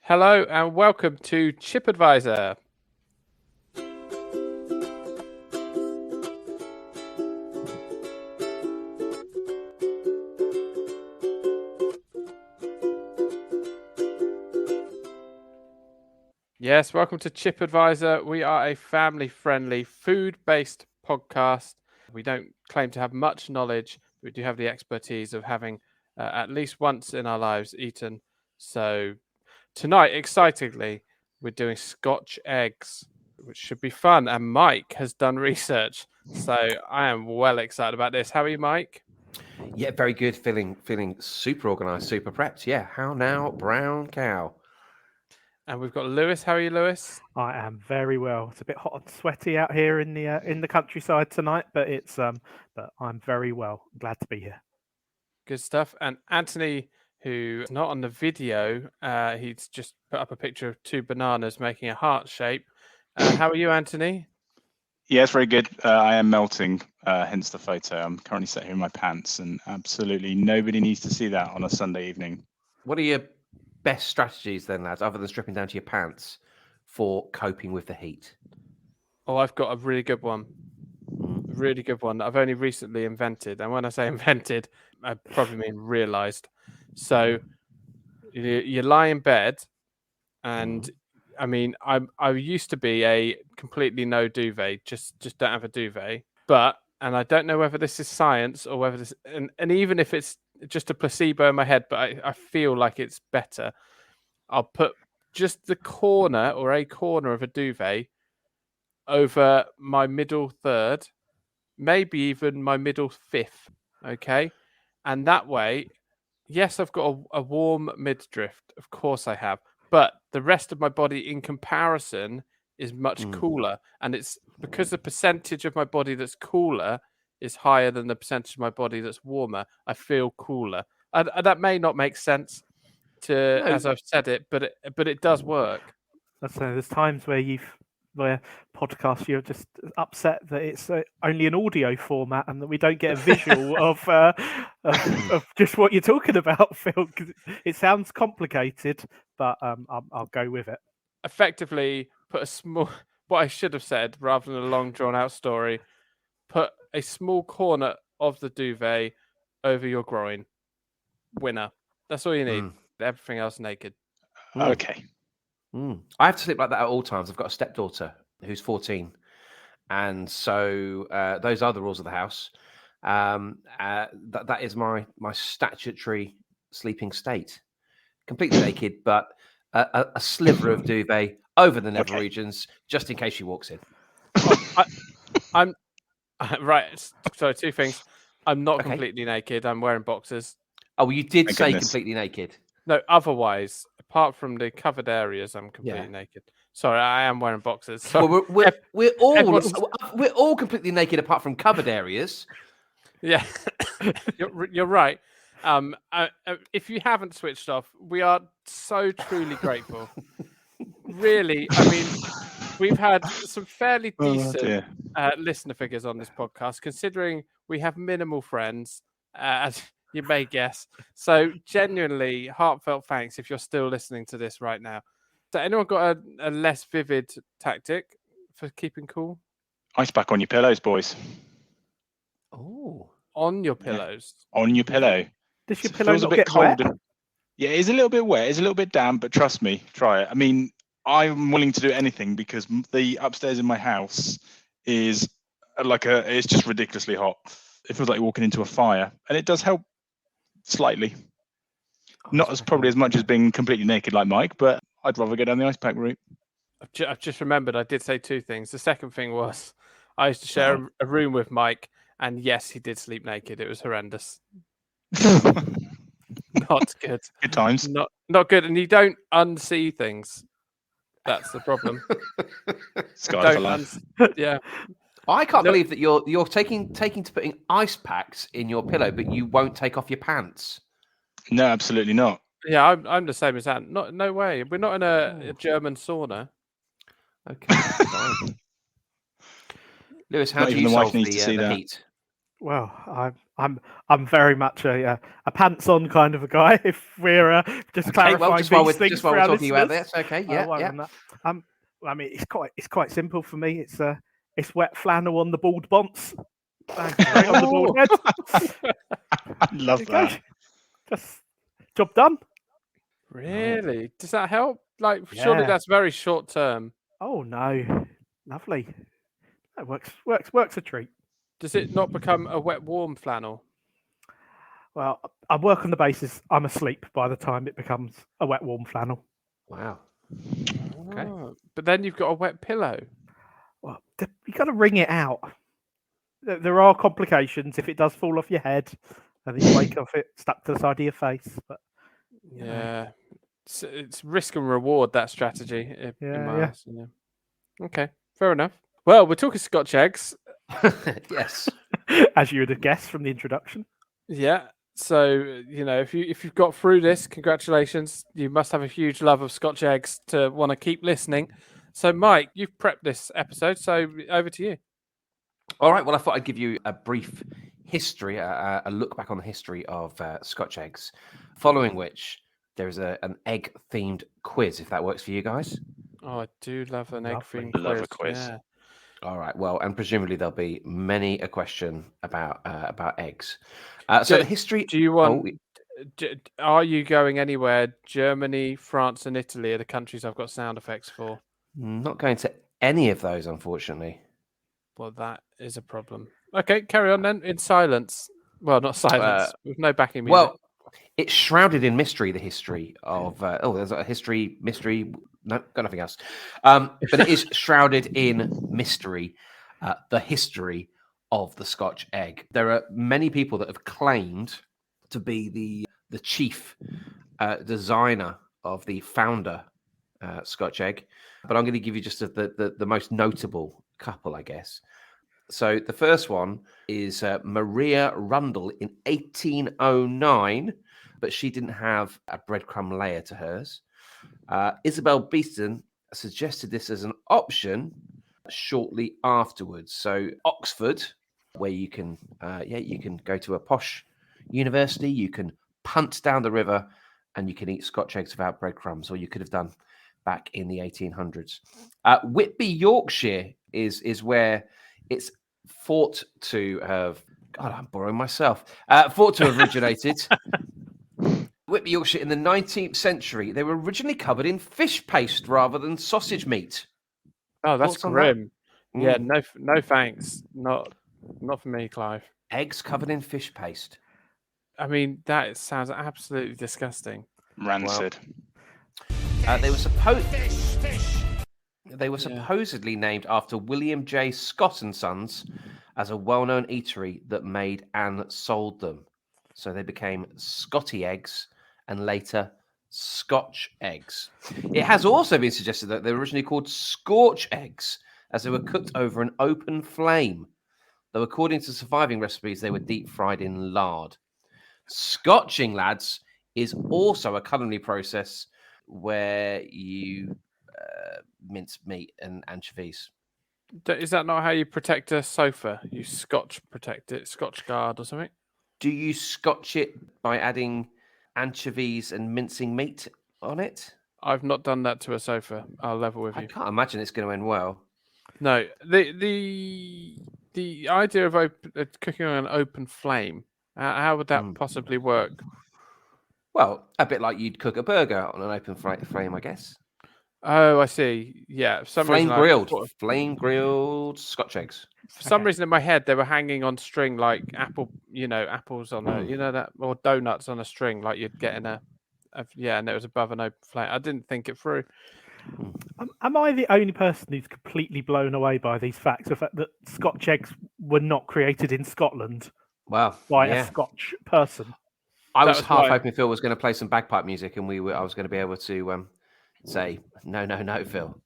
Hello and welcome to Chip Advisor. Yes, welcome to Chip Advisor. We are a family-friendly, food-based podcast. We don't claim to have much knowledge. We do have the expertise of having at least once in our lives eaten. So tonight, excitingly, we're doing Scotch eggs, which should be fun. And Mike has done research. So I am well excited about this. How are you, Mike? Yeah, very good. Feeling super organised, super prepped. Yeah, how now, brown cow? And we've got Lewis. How are you, Lewis? I am very well. It's a bit hot and sweaty out here in the countryside tonight, but but I'm very well. Glad to be here. Good stuff. And Anthony, who's not on the video, he's just put up a picture of two bananas making a heart shape. How are you, Anthony? Yeah, it's very good. I am melting, hence the photo. I'm currently sat here in my pants, and absolutely nobody needs to see that on a Sunday evening. What are your best strategies then, lads, other than stripping down to your pants for coping with the heat? Oh, I've got a really good one. Really good one that I've only recently invented. And when I say invented, I probably mean realised. So you lie in bed, and I mean, I used to be a completely no duvet, just don't have a duvet. And I don't know whether this is science or whether this, and even if it's just a placebo in my head, but I feel like it's better. I'll put just the corner or a corner of a duvet over my middle third, maybe even my middle fifth. Okay. And that way, yes, I've got a warm midriff. Of course I have. But the rest of my body in comparison is much cooler. And it's because the percentage of my body that's cooler is higher than the percentage of my body that's warmer. I feel cooler. That may not make sense as I've said it, but it does work. There's times where podcasts you're just upset that it's only an audio format and that we don't get a visual of just what you're talking about, Phil. Because it sounds complicated, but I'll go with it. Effectively, put a small. What I should have said rather than a long drawn out story. Put a small corner of the duvet over your groin. Winner. That's all you need. Everything else naked. Okay. I have to sleep like that at all times. I've got a stepdaughter who's 14. And so those are the rules of the house. That is my statutory sleeping state. Completely naked, but a sliver of duvet over the nether regions, just in case she walks in. I'm right. So two things. I'm not completely naked. I'm wearing boxers. Oh, well, you did say completely naked. No, otherwise, apart from the covered areas, I'm completely naked. Sorry, I am wearing boxers. So well, we're all completely naked apart from covered areas. Yeah, you're right. If you haven't switched off, we are so truly grateful. Really, I mean, we've had some fairly decent listener figures on this podcast, considering we have minimal friends, as you may guess. So genuinely heartfelt thanks if you're still listening to this right now. So anyone got a less vivid tactic for keeping cool? Ice pack on your pillows, boys. Oh, on your pillows. Yeah. On your pillow. Does your pillow not get cold? Yeah, it's a little bit wet. It's a little bit damp, but trust me, try it. I mean, I'm willing to do anything because the upstairs in my house is it's just ridiculously hot. It feels like you're walking into a fire, and it does help slightly. Not as probably as much as being completely naked like Mike, but I'd rather go down the ice pack route. I've just remembered I did say two things. The second thing was I used to share a room with Mike, and yes, he did sleep naked. It was horrendous. Not good. Good times. Not good. And you don't unsee things. That's the problem. Sky for life. Yeah. I can't believe that you're taking to putting ice packs in your pillow, but you won't take off your pants. No, absolutely not. Yeah, I'm the same as that. No way. We're not in a German sauna. Okay. Lewis, how do you solve the heat? Well, I'm very much a pants on kind of a guy. If we're just Okay, well, clarifying just while these we're things just while for we're our talking about listeners. this, okay, yeah, while yeah. on that. I mean, it's quite simple for me. It's wet flannel on the bald bonce, bang straight on the bald head. I love There you go. that. Just job done. Really? Does that help? Like, surely Yeah. that's very short term. Oh no, lovely. That works a treat. Does it not become a wet warm flannel? Well, I work on the basis I'm asleep by the time it becomes a wet warm flannel. Wow. Okay. Oh, but then you've got a wet pillow. Well, you got to wring it out. There are complications if it does fall off your head, and then you wake up it stuck to the side of your face. But you know, Yeah. It's risk and reward, that strategy. In my Yeah. eyes, yeah. Okay, fair enough. Well, we're talking Scotch eggs. Yes. as you would have guessed from the introduction. Yeah. So, if you've got through this, congratulations. You must have a huge love of Scotch eggs to want to keep listening. So, Mike, you've prepped this episode, so over to you. All right. Well, I thought I'd give you a brief history, a look back on the history of Scotch eggs, following which there is an egg-themed quiz, if that works for you guys. Oh, I do love an egg-themed quiz. Love a quiz. Yeah. All right. Well, and presumably there'll be many a question about eggs. So the history. Do you want? Are you going anywhere? Germany, France, and Italy are the countries I've got sound effects for. Not going to any of those, unfortunately. Well, that is a problem. Okay, carry on then in silence. Well, not silence, with no backing music. Well, it's shrouded in mystery, the history of... there's a mystery... No, got nothing else. But it is shrouded in mystery, the history of the Scotch egg. There are many people that have claimed to be the chief designer of the founder Scotch egg, but I'm going to give you just the most notable couple, I guess. So the first one is Maria Rundle in 1809, but she didn't have a breadcrumb layer to hers. Isabel Beeston suggested this as an option shortly afterwards. So Oxford, where you can go to a posh university, you can punt down the river, and you can eat Scotch eggs without breadcrumbs, or you could have done back in the 1800s. Whitby, Yorkshire is where it's thought to have. God, I'm borrowing myself. Thought to have originated. Whitby, Yorkshire, in the 19th century, they were originally covered in fish paste rather than sausage meat. Oh, that's Thoughts on grim. that? Yeah, no thanks. Not for me, Clive. Eggs covered in fish paste. I mean, that sounds absolutely disgusting. Rancid. They were supposedly named after William J. Scott and Sons as a well-known eatery that made and sold them. So they became Scotty eggs and later Scotch eggs. It has also been suggested that they were originally called scorch eggs as they were cooked over an open flame, though according to surviving recipes, they were deep fried in lard. Scotching, lads, is also a culinary process where you mince meat and anchovies. Is that not how you protect a sofa? You Scotch protect it, Scotch guard or something? Do you scotch it by adding anchovies and mincing meat on it? I've not done that to a sofa. I'll level with I you. can't imagine it's going to end well. No, the idea of cooking on an open flame. How would that possibly work? Well, a bit like you'd cook a burger on an open flame, I guess. Oh, I see. Yeah, Flame grilled Scotch eggs. For some reason in my head they were hanging on string like apples on that, or donuts on a string like you'd get in and it was above an open flame. I didn't think it through. Am I the only person who's completely blown away by these facts? The fact that Scotch eggs were not created in Scotland by a Scotch person. I was half hoping Phil was going to play some bagpipe music, and I was going to be able to say no, Phil.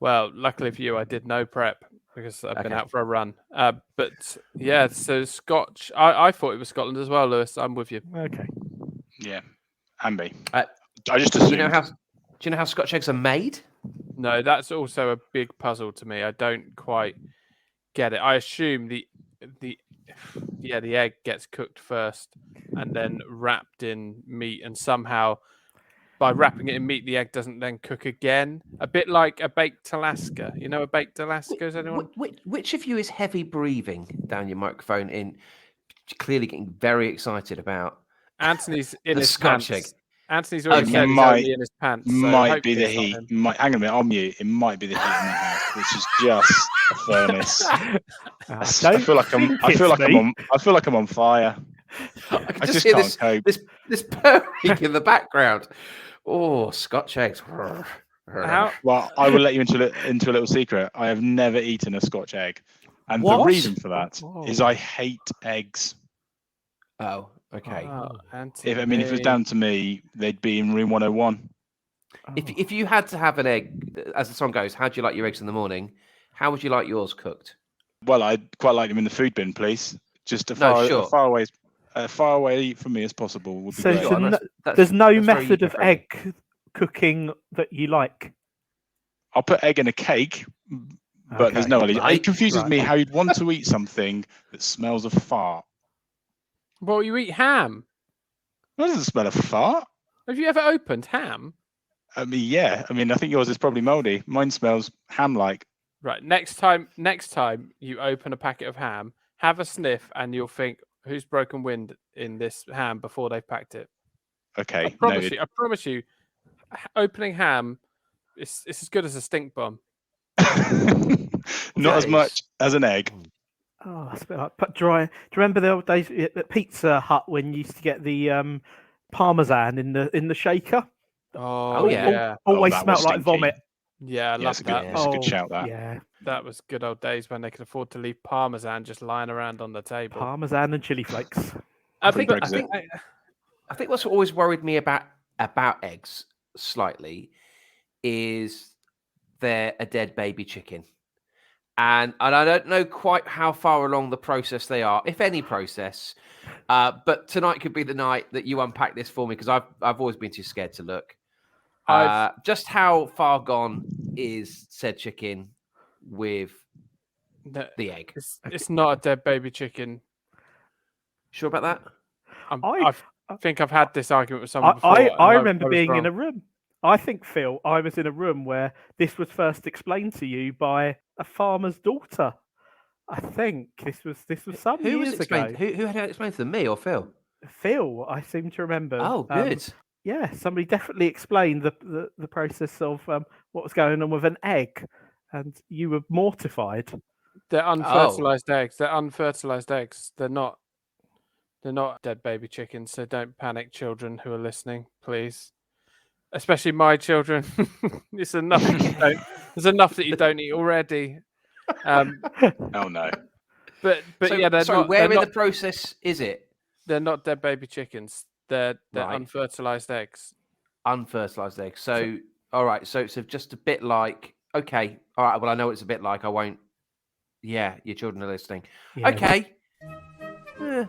Well, luckily for you, I did no prep because I've been out for a run. But yeah, so Scotch. I thought it was Scotland as well, Lewis. I'm with you. Okay. Yeah, and me. I just assumed. Do you know how Scotch eggs are made? No, that's also a big puzzle to me. I don't quite get it. I assume the the egg gets cooked first and then wrapped in meat, and somehow by wrapping it in meat, the egg doesn't then cook again. A bit like a baked Alaska. You know a baked Alaska? Is anyone? Which of you is heavy breathing down your microphone in clearly getting very excited about Anthony's in the his Scotch pants. egg? Anthony's already Okay. said he's only in his pants. So Might be the hopefully heat. it's not him. Hang on a minute, I'll mute. It might be the heat in my house, which is just a furnace. I feel like I'm on fire. I can I just just hear can't cope. this purring in the background. Oh, Scotch eggs. How? Well, I will let you into a little secret. I have never eaten a Scotch egg, and What? the reason for that is Oh. I hate eggs. Oh, okay. Oh, If it was down to me, they'd be in room 101. If you had to have an egg, as the song goes, how do you like your eggs in the morning? How would you like yours cooked? Well, I'd quite like them in the food bin, please. Just as sure. far away from me as possible would be So great. there's no that's very method of user-friendly. egg cooking that you like. I'll put egg in a cake, but there's Okay. no. It Right, confuses right. me how you'd want to eat something that smells of fart. Well, you eat ham. That doesn't smell of fart. Have you ever opened ham? I mean, yeah. I mean, I think yours is probably mouldy. Mine smells ham-like. Right. Next time you open a packet of ham, have a sniff, and you'll think, "Who's broken wind in this ham?" before they've packed it. Okay. I promise you, opening ham it's as good as a stink bomb. Not as much as an egg. Oh, that's a bit like do you remember the old days at Pizza Hut when you used to get the parmesan in the shaker? Oh yeah. yeah. Always that was smelled like stinky. vomit. Yeah, I Yeah, love it's a that. good, it's a good shout, that. Yeah, That was good old days when they could afford to leave parmesan just lying around on the table. parmesan and chili flakes. I think Brexit. what's always worried me about eggs slightly is they're a dead baby chicken. And I don't know quite how far along the process they are, if any process. But tonight could be the night that you unpack this for me, because I've always been too scared to look. Just how far gone is said chicken with the egg? It's not a dead baby chicken. Sure about that? I think I've had this argument with someone before. I remember was being in wrong. a room. I think, Phil, I was in a room where this was first explained to you by a farmer's daughter. I think this was some years ago. Who had it explained to them, me or Phil? Phil, I seem to remember. Oh, good. Yeah, somebody definitely explained the process of what was going on with an egg, and you were mortified. They're unfertilized eggs. They're unfertilized eggs. They're not dead baby chickens. So don't panic, children who are listening, please. Especially my children. It's enough. There's enough that you don't eat already. Oh no. But So, yeah, they're not. Where they're in not, the process is it? They're not dead baby chickens. They're Right. unfertilized eggs. Unfertilized eggs. So, all right. So it's just a bit like, okay. All right. Well, I know it's a bit like, I won't. Yeah, your children are listening. Yeah. Okay. Eh.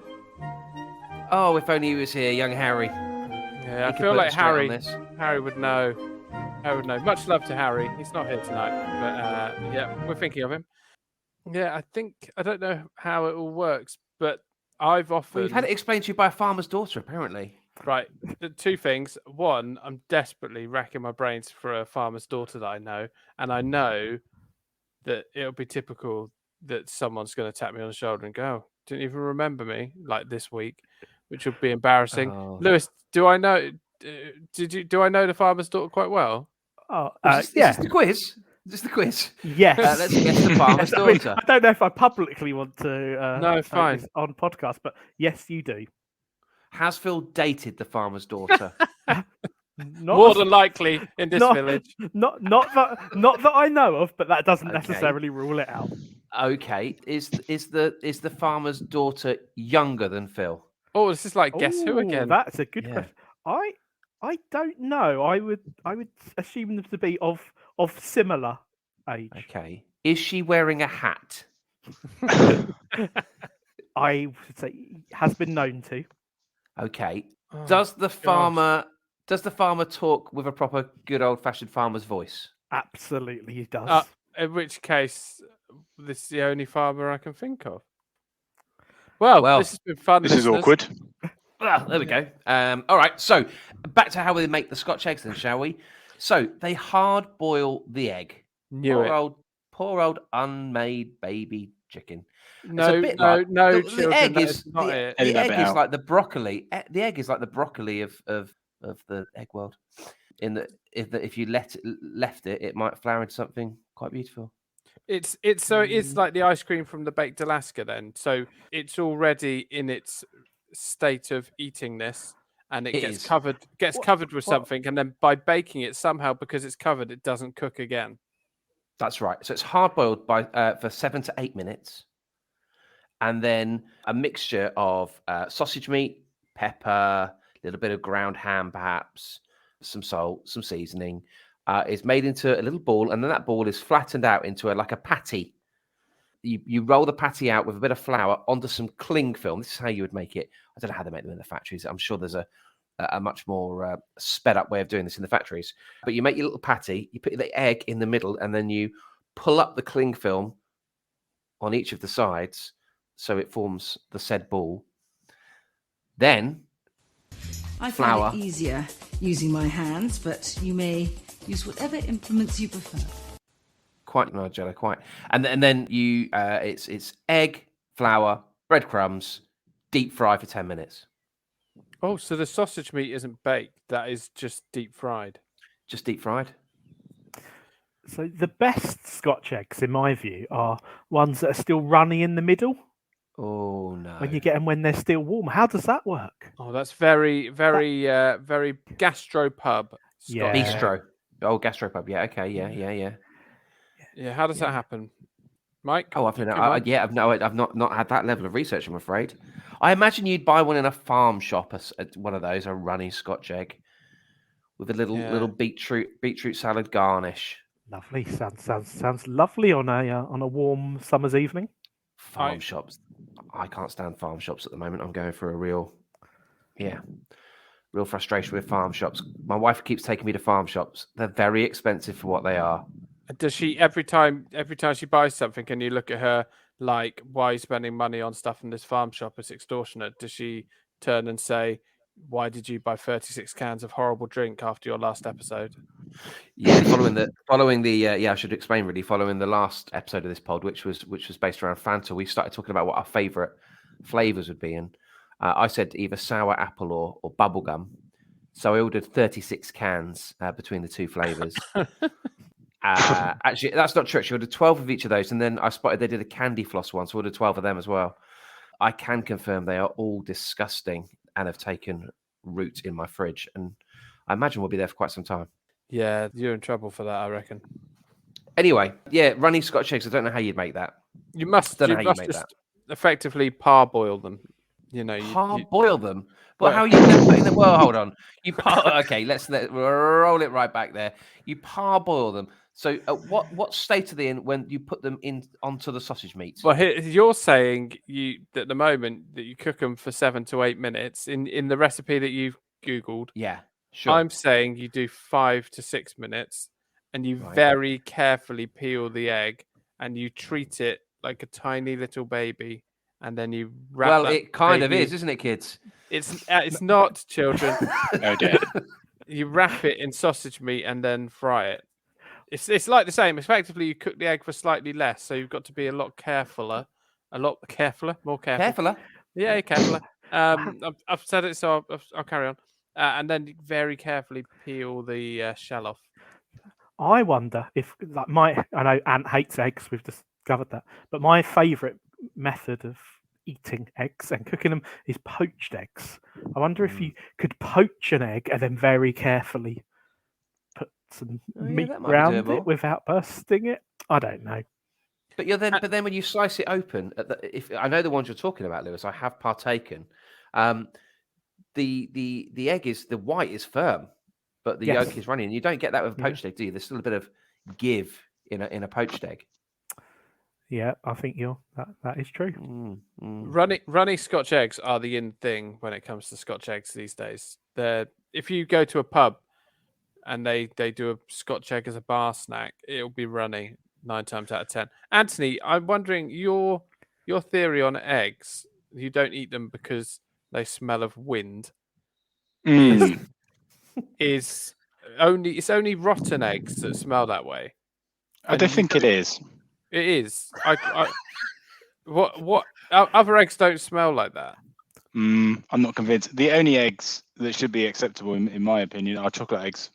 Oh, if only he was here, young Harry. Yeah, I He could feel put like us straight on Harry. this. Harry would know. Much love to Harry. He's not here tonight, but yeah, we're thinking of him. Yeah, I don't know how it all works, but I've often Well, you've had it explained to you by a farmer's daughter, apparently. right. The two things. One, I'm desperately racking my brains for a farmer's daughter that I know, and I know that it'll be typical that someone's going to tap me on the shoulder and go, "Oh, didn't even remember me," like this week, which would be embarrassing. Oh. Lewis, do I know? Do I know the farmer's daughter quite well? Oh, Is yeah. this the quiz? Is this the quiz? Yes. Let's guess the farmer's I mean, daughter. I don't know if I publicly want to No, say fine. this on podcast, but yes, you do. Has Phil dated the farmer's daughter? Not More than likely in this not- village. not that I know of, but that doesn't Okay. necessarily rule it out. Okay. Is the farmer's daughter younger than Phil? Oh, this is like guess who Ooh, again? That's a good Yeah. question. I don't know. I would assume them to be of similar age. Okay. Is she wearing a hat? I would say has been known to. Okay. Oh, Does the gosh. farmer talk with a proper good old fashioned farmer's voice? Absolutely, he does. In which case, this is the only farmer I can think of. Well, this has been fun. This is listeners. awkward. Well, there we go. All right, so back to how we make the Scotch eggs then, shall we? So they hard boil the egg. Knew it. Poor old unmade baby chicken. No, it's a bit no, like, no, the children. egg That is is not the, it. the Edit that egg bit is out. like the broccoli. The egg is like the broccoli of the egg world. In that, if you left it, it might flower into something quite beautiful. It's like the ice cream from the baked Alaska then. So it's already in its state of eatingness, and it gets is. covered with something, and then by baking it somehow, because it's covered, it doesn't cook again. That's right. So it's hard boiled for 7 to 8 minutes, and then a mixture of sausage meat, pepper, a little bit of ground ham, perhaps some salt, some seasoning. Is made into a little ball, and then that ball is flattened out into like a patty. You roll the patty out with a bit of flour onto some cling film. This is how you would make it. I don't know how they make them in the factories. I'm sure there's a much more sped up way of doing this in the factories. But you make your little patty, you put the egg in the middle, and then you pull up the cling film on each of the sides so it forms the said ball. Then I flour. find it easier using my hands, but you may use whatever implements you prefer. Quite, Nigella, quite. And then you, it's egg, flour, breadcrumbs, deep fry for 10 minutes. Oh, so the sausage meat isn't baked; that is just deep fried. Just deep fried. So the best Scotch eggs, in my view, are ones that are still runny in the middle. Oh no! When you get them when they're still warm. How does that work? Oh, that's very gastropub. Yeah. Bistro. Oh, gastropub. Yeah. Okay. Yeah. Yeah. How does that happen, Mike? Oh, I've not had that level of research, I'm afraid. I imagine you'd buy one in a farm shop, at one of those, a runny Scotch egg with a little beetroot salad garnish. Lovely. Sounds lovely on a warm summer's evening. Farm shops. I can't stand farm shops at the moment. I'm going for a real frustration with farm shops. My wife keeps taking me to farm shops. They're very expensive for what they are. Does she every time she buys something, and you look at her like, why are you spending money on stuff in this farm shop? It's extortionate. Does she turn and say, why did you buy 36 cans of horrible drink after your last episode? Yeah, following the I should explain really. Following the last episode of this pod, which was based around Fanta, we started talking about what our favourite flavours would be, and I said either sour apple or bubblegum. So I ordered 36 cans between the two flavours. Actually, that's not true. She ordered 12 of each of those, and then I spotted they did a candy floss one, so I ordered 12 of them as well. I can confirm they are all disgusting and have taken root in my fridge, and I imagine we'll be there for quite some time. Yeah, you're in trouble for that, I reckon. Anyway, yeah, runny Scotch eggs. I don't know how you'd make that. You must just effectively parboil them. You know, parboil them. But how are you putting them? Well, hold on. Okay, let's roll it right back there. You parboil them. So, what state are they in when you put them in onto the sausage meat? Well, you're saying at the moment that you cook them for 7 to 8 minutes in the recipe that you've Googled. Yeah, sure. I'm saying you do 5 to 6 minutes, and you very carefully peel the egg, and you treat it like a tiny little baby, and then you wrap. Well, it kind of is, isn't it, kids? It's not, children. Oh dear. You wrap it in sausage meat and then fry it. It's like the same. Effectively, you cook the egg for slightly less, so you've got to be a lot carefuler, more careful. Carefuler. Yeah, carefuler. I've said it, so I'll carry on. And then very carefully peel the shell off. I wonder if I know Ant hates eggs. We've discovered that, but my favourite method of eating eggs and cooking them is poached eggs. I wonder if you could poach an egg and then very carefully put some meat around it without bursting it. I don't know. But then when you slice it open, if I know the ones you're talking about, Lewis, I have partaken. The egg the white is firm, but the yolk is runny, and you don't get that with a poached egg, do you? There's still a bit of give in a poached egg. Yeah, I think that is true. Runny Scotch eggs are the in thing when it comes to Scotch eggs these days. If you go to a pub and they do a Scotch egg as a bar snack, it'll be runny 9 times out of 10. Anthony, I'm wondering your theory on eggs. you don't eat them because they smell of wind. Mm. It's only rotten eggs that smell that way. I don't think it is. It is. What other eggs don't smell like that? I'm not convinced. The only eggs that should be acceptable, in my opinion, are chocolate eggs.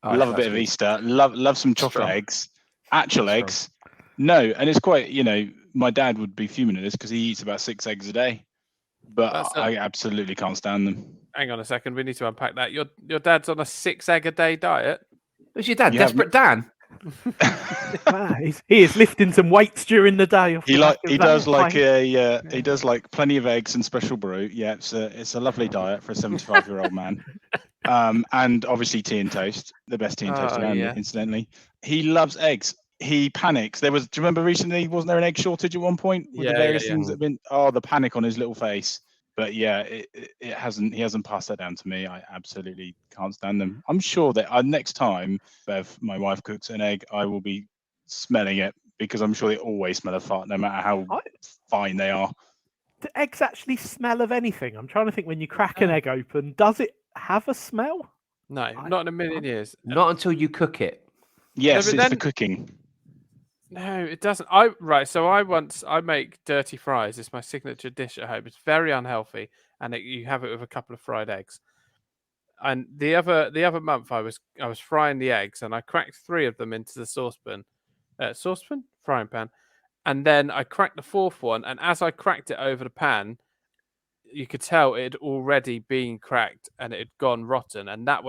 I love a bit of Easter. Love some chocolate Strong. eggs. Actual Strong. eggs. No, and it's quite. My dad would be fuming at this because he eats about 6 eggs a day, but I absolutely can't stand them. Hang on a second. We need to unpack that. Your dad's on a 6 egg a day diet. Who's your dad? You Desperate Dan? He is lifting some weights during the day. He does like plenty of eggs and special brew. Yeah, it's a lovely diet for a 75-year-old man. And obviously tea and toast, the best tea and toast around, incidentally. He loves eggs. He panics. Do you remember recently, wasn't there an egg shortage at one point with the various things that have been, the panic on his little face. But yeah, he hasn't passed that down to me. I absolutely can't stand them. I'm sure that next time Bev, my wife, cooks an egg, I will be smelling it because I'm sure they always smell of fart, no matter how fine they are. Do eggs actually smell of anything? I'm trying to think. When you crack an egg open, does it have a smell? No, not in a million years. Not until you cook it. Yes, it's the cooking. No, it doesn't. So I make dirty fries. It's my signature dish at home. It's very unhealthy, and you have it with a couple of fried eggs. And the other month, I was frying the eggs, and I cracked 3 of them into the frying pan, and then I cracked the 4th one. And as I cracked it over the pan, you could tell it had already been cracked and it had gone rotten, and that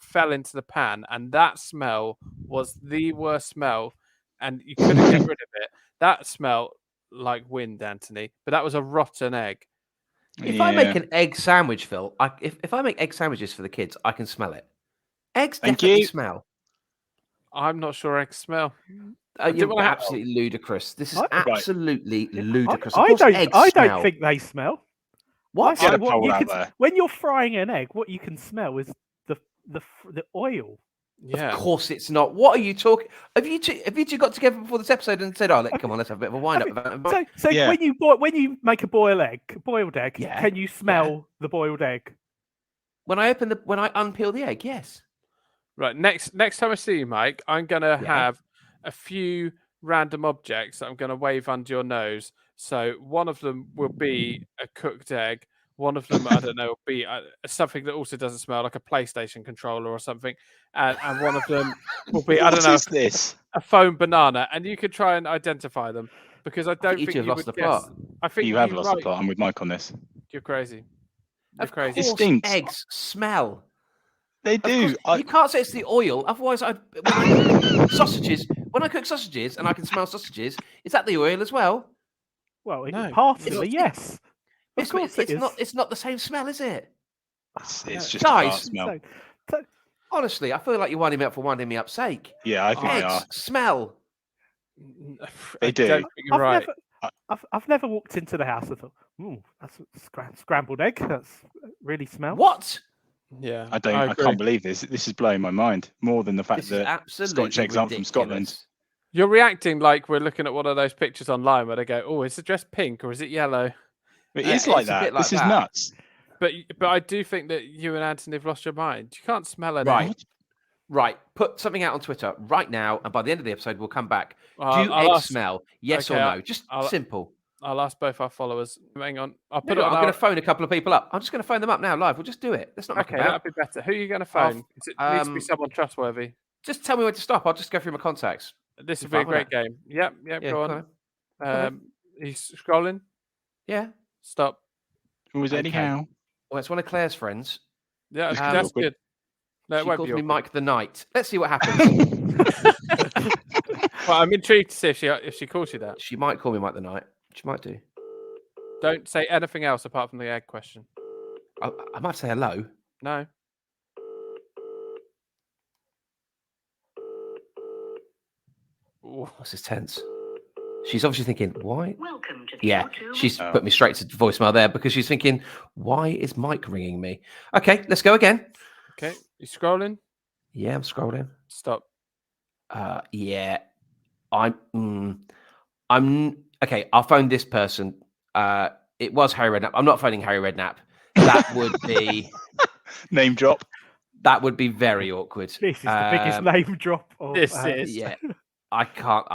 fell into the pan, and that smell was the worst smell. And you couldn't get rid of it. That smelled like wind, Anthony. But that was a rotten egg. If I make an egg sandwich, Phil, if I make egg sandwiches for the kids, I can smell it. Eggs definitely smell. I'm not sure eggs smell. You're absolutely ludicrous. This is absolutely ludicrous. I don't think they smell. What? When you're frying an egg, what you can smell is the oil. Yeah. Of course it's not. What are you talking? Have you two got together before this episode and said, come on, let's have a bit of a wind up? So when you make a boiled egg, can you smell the boiled egg? When I unpeel the egg, yes. Right. Next time I see you, Mike, I'm gonna have a few random objects that I'm gonna wave under your nose. So one of them will be a cooked egg. One of them, I don't know, will be something that also doesn't smell, like a PlayStation controller or something. And one of them will be, I don't know, a foam banana. And you could try and identify them because I don't think you lost would the guess. plot. I think you have lost the plot. I'm with Mike on this. You're crazy. Of course, it stinks. Eggs smell. They do. You can't say it's the oil. Otherwise, when I cook sausages and I can smell sausages, is that the oil as well? Well, partially, yes. Of course it is. It's not the same smell, is it? It's just a smell. Honestly, I feel like you're winding me up for winding me up's sake. Yeah, I think they are. Smell. They do. You're right. I've never walked into the house and thought, "Ooh, that's a scrambled egg. That's really smells." What? Yeah, I can't believe this. This is blowing my mind more than the fact that Scotch Eggs aren't from Scotland. You're reacting like we're looking at one of those pictures online where they go, "Oh, is the dress pink or is it yellow?" It is like that. This is nuts. But I do think that you and Anthony have lost your mind. You can't smell it. Right. Put something out on Twitter right now, and by the end of the episode, we'll come back. Do eggs smell? Yes or no? Just simple. I'll ask both our followers. Hang on. I'm going to phone a couple of people up. I'm just going to phone them up now live. We'll just do it. Let's not okay, that'd be better. Who are you going to phone? It needs to be someone trustworthy. Just tell me when to stop. I'll just go through my contacts. This would be a great game. Yep, go on. He's scrolling. Yeah. Stop. Who was anyhow? Well, it's one of Claire's friends. Yeah, that's good. No, she calls me Mike the Knight. Let's see what happens. Well, I'm intrigued to see if she calls you that. She might call me Mike the Knight. She might do. Don't say anything else apart from the egg question. I might say hello. No. What's this tense? She's obviously thinking, why? Welcome to the she's put me straight to voicemail there because she's thinking, why is Mike ringing me? Okay, let's go again. Okay, you scrolling? Yeah, I'm scrolling. Stop. Yeah, I'm okay. I'll phone this person. it was Harry Redknapp. I'm not phoning Harry Redknapp. That would be Name drop. that would be very awkward. This is the biggest name drop. Of, This is. Yeah, I can't.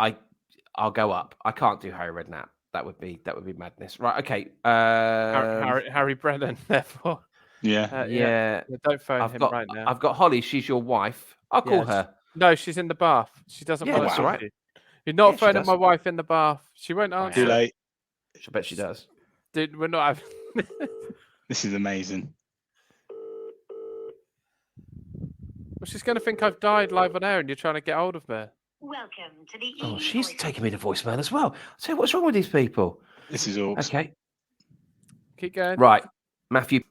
I'll go up. I can't do Harry Redknapp. That would be madness. Right. Okay. Harry Brennan, therefore. Yeah. Yeah. Don't phone him right now. I've got Holly. She's your wife. I'll call Yes. her. No, she's in the bath. She doesn't Yeah, want that's to all talk right. to you. You're not Yeah, she phoning does. my wife in the bath. She won't answer. Too late. I bet she does. Dude, we're not having. This is amazing. Well, she's going to think I've died live on air and you're trying to get hold of me. Welcome to the Oh, Eggy she's Quiz. taking me to voicemail as well. So what's wrong with these people? This is awesome. Okay. Keep going. Right. Matthew.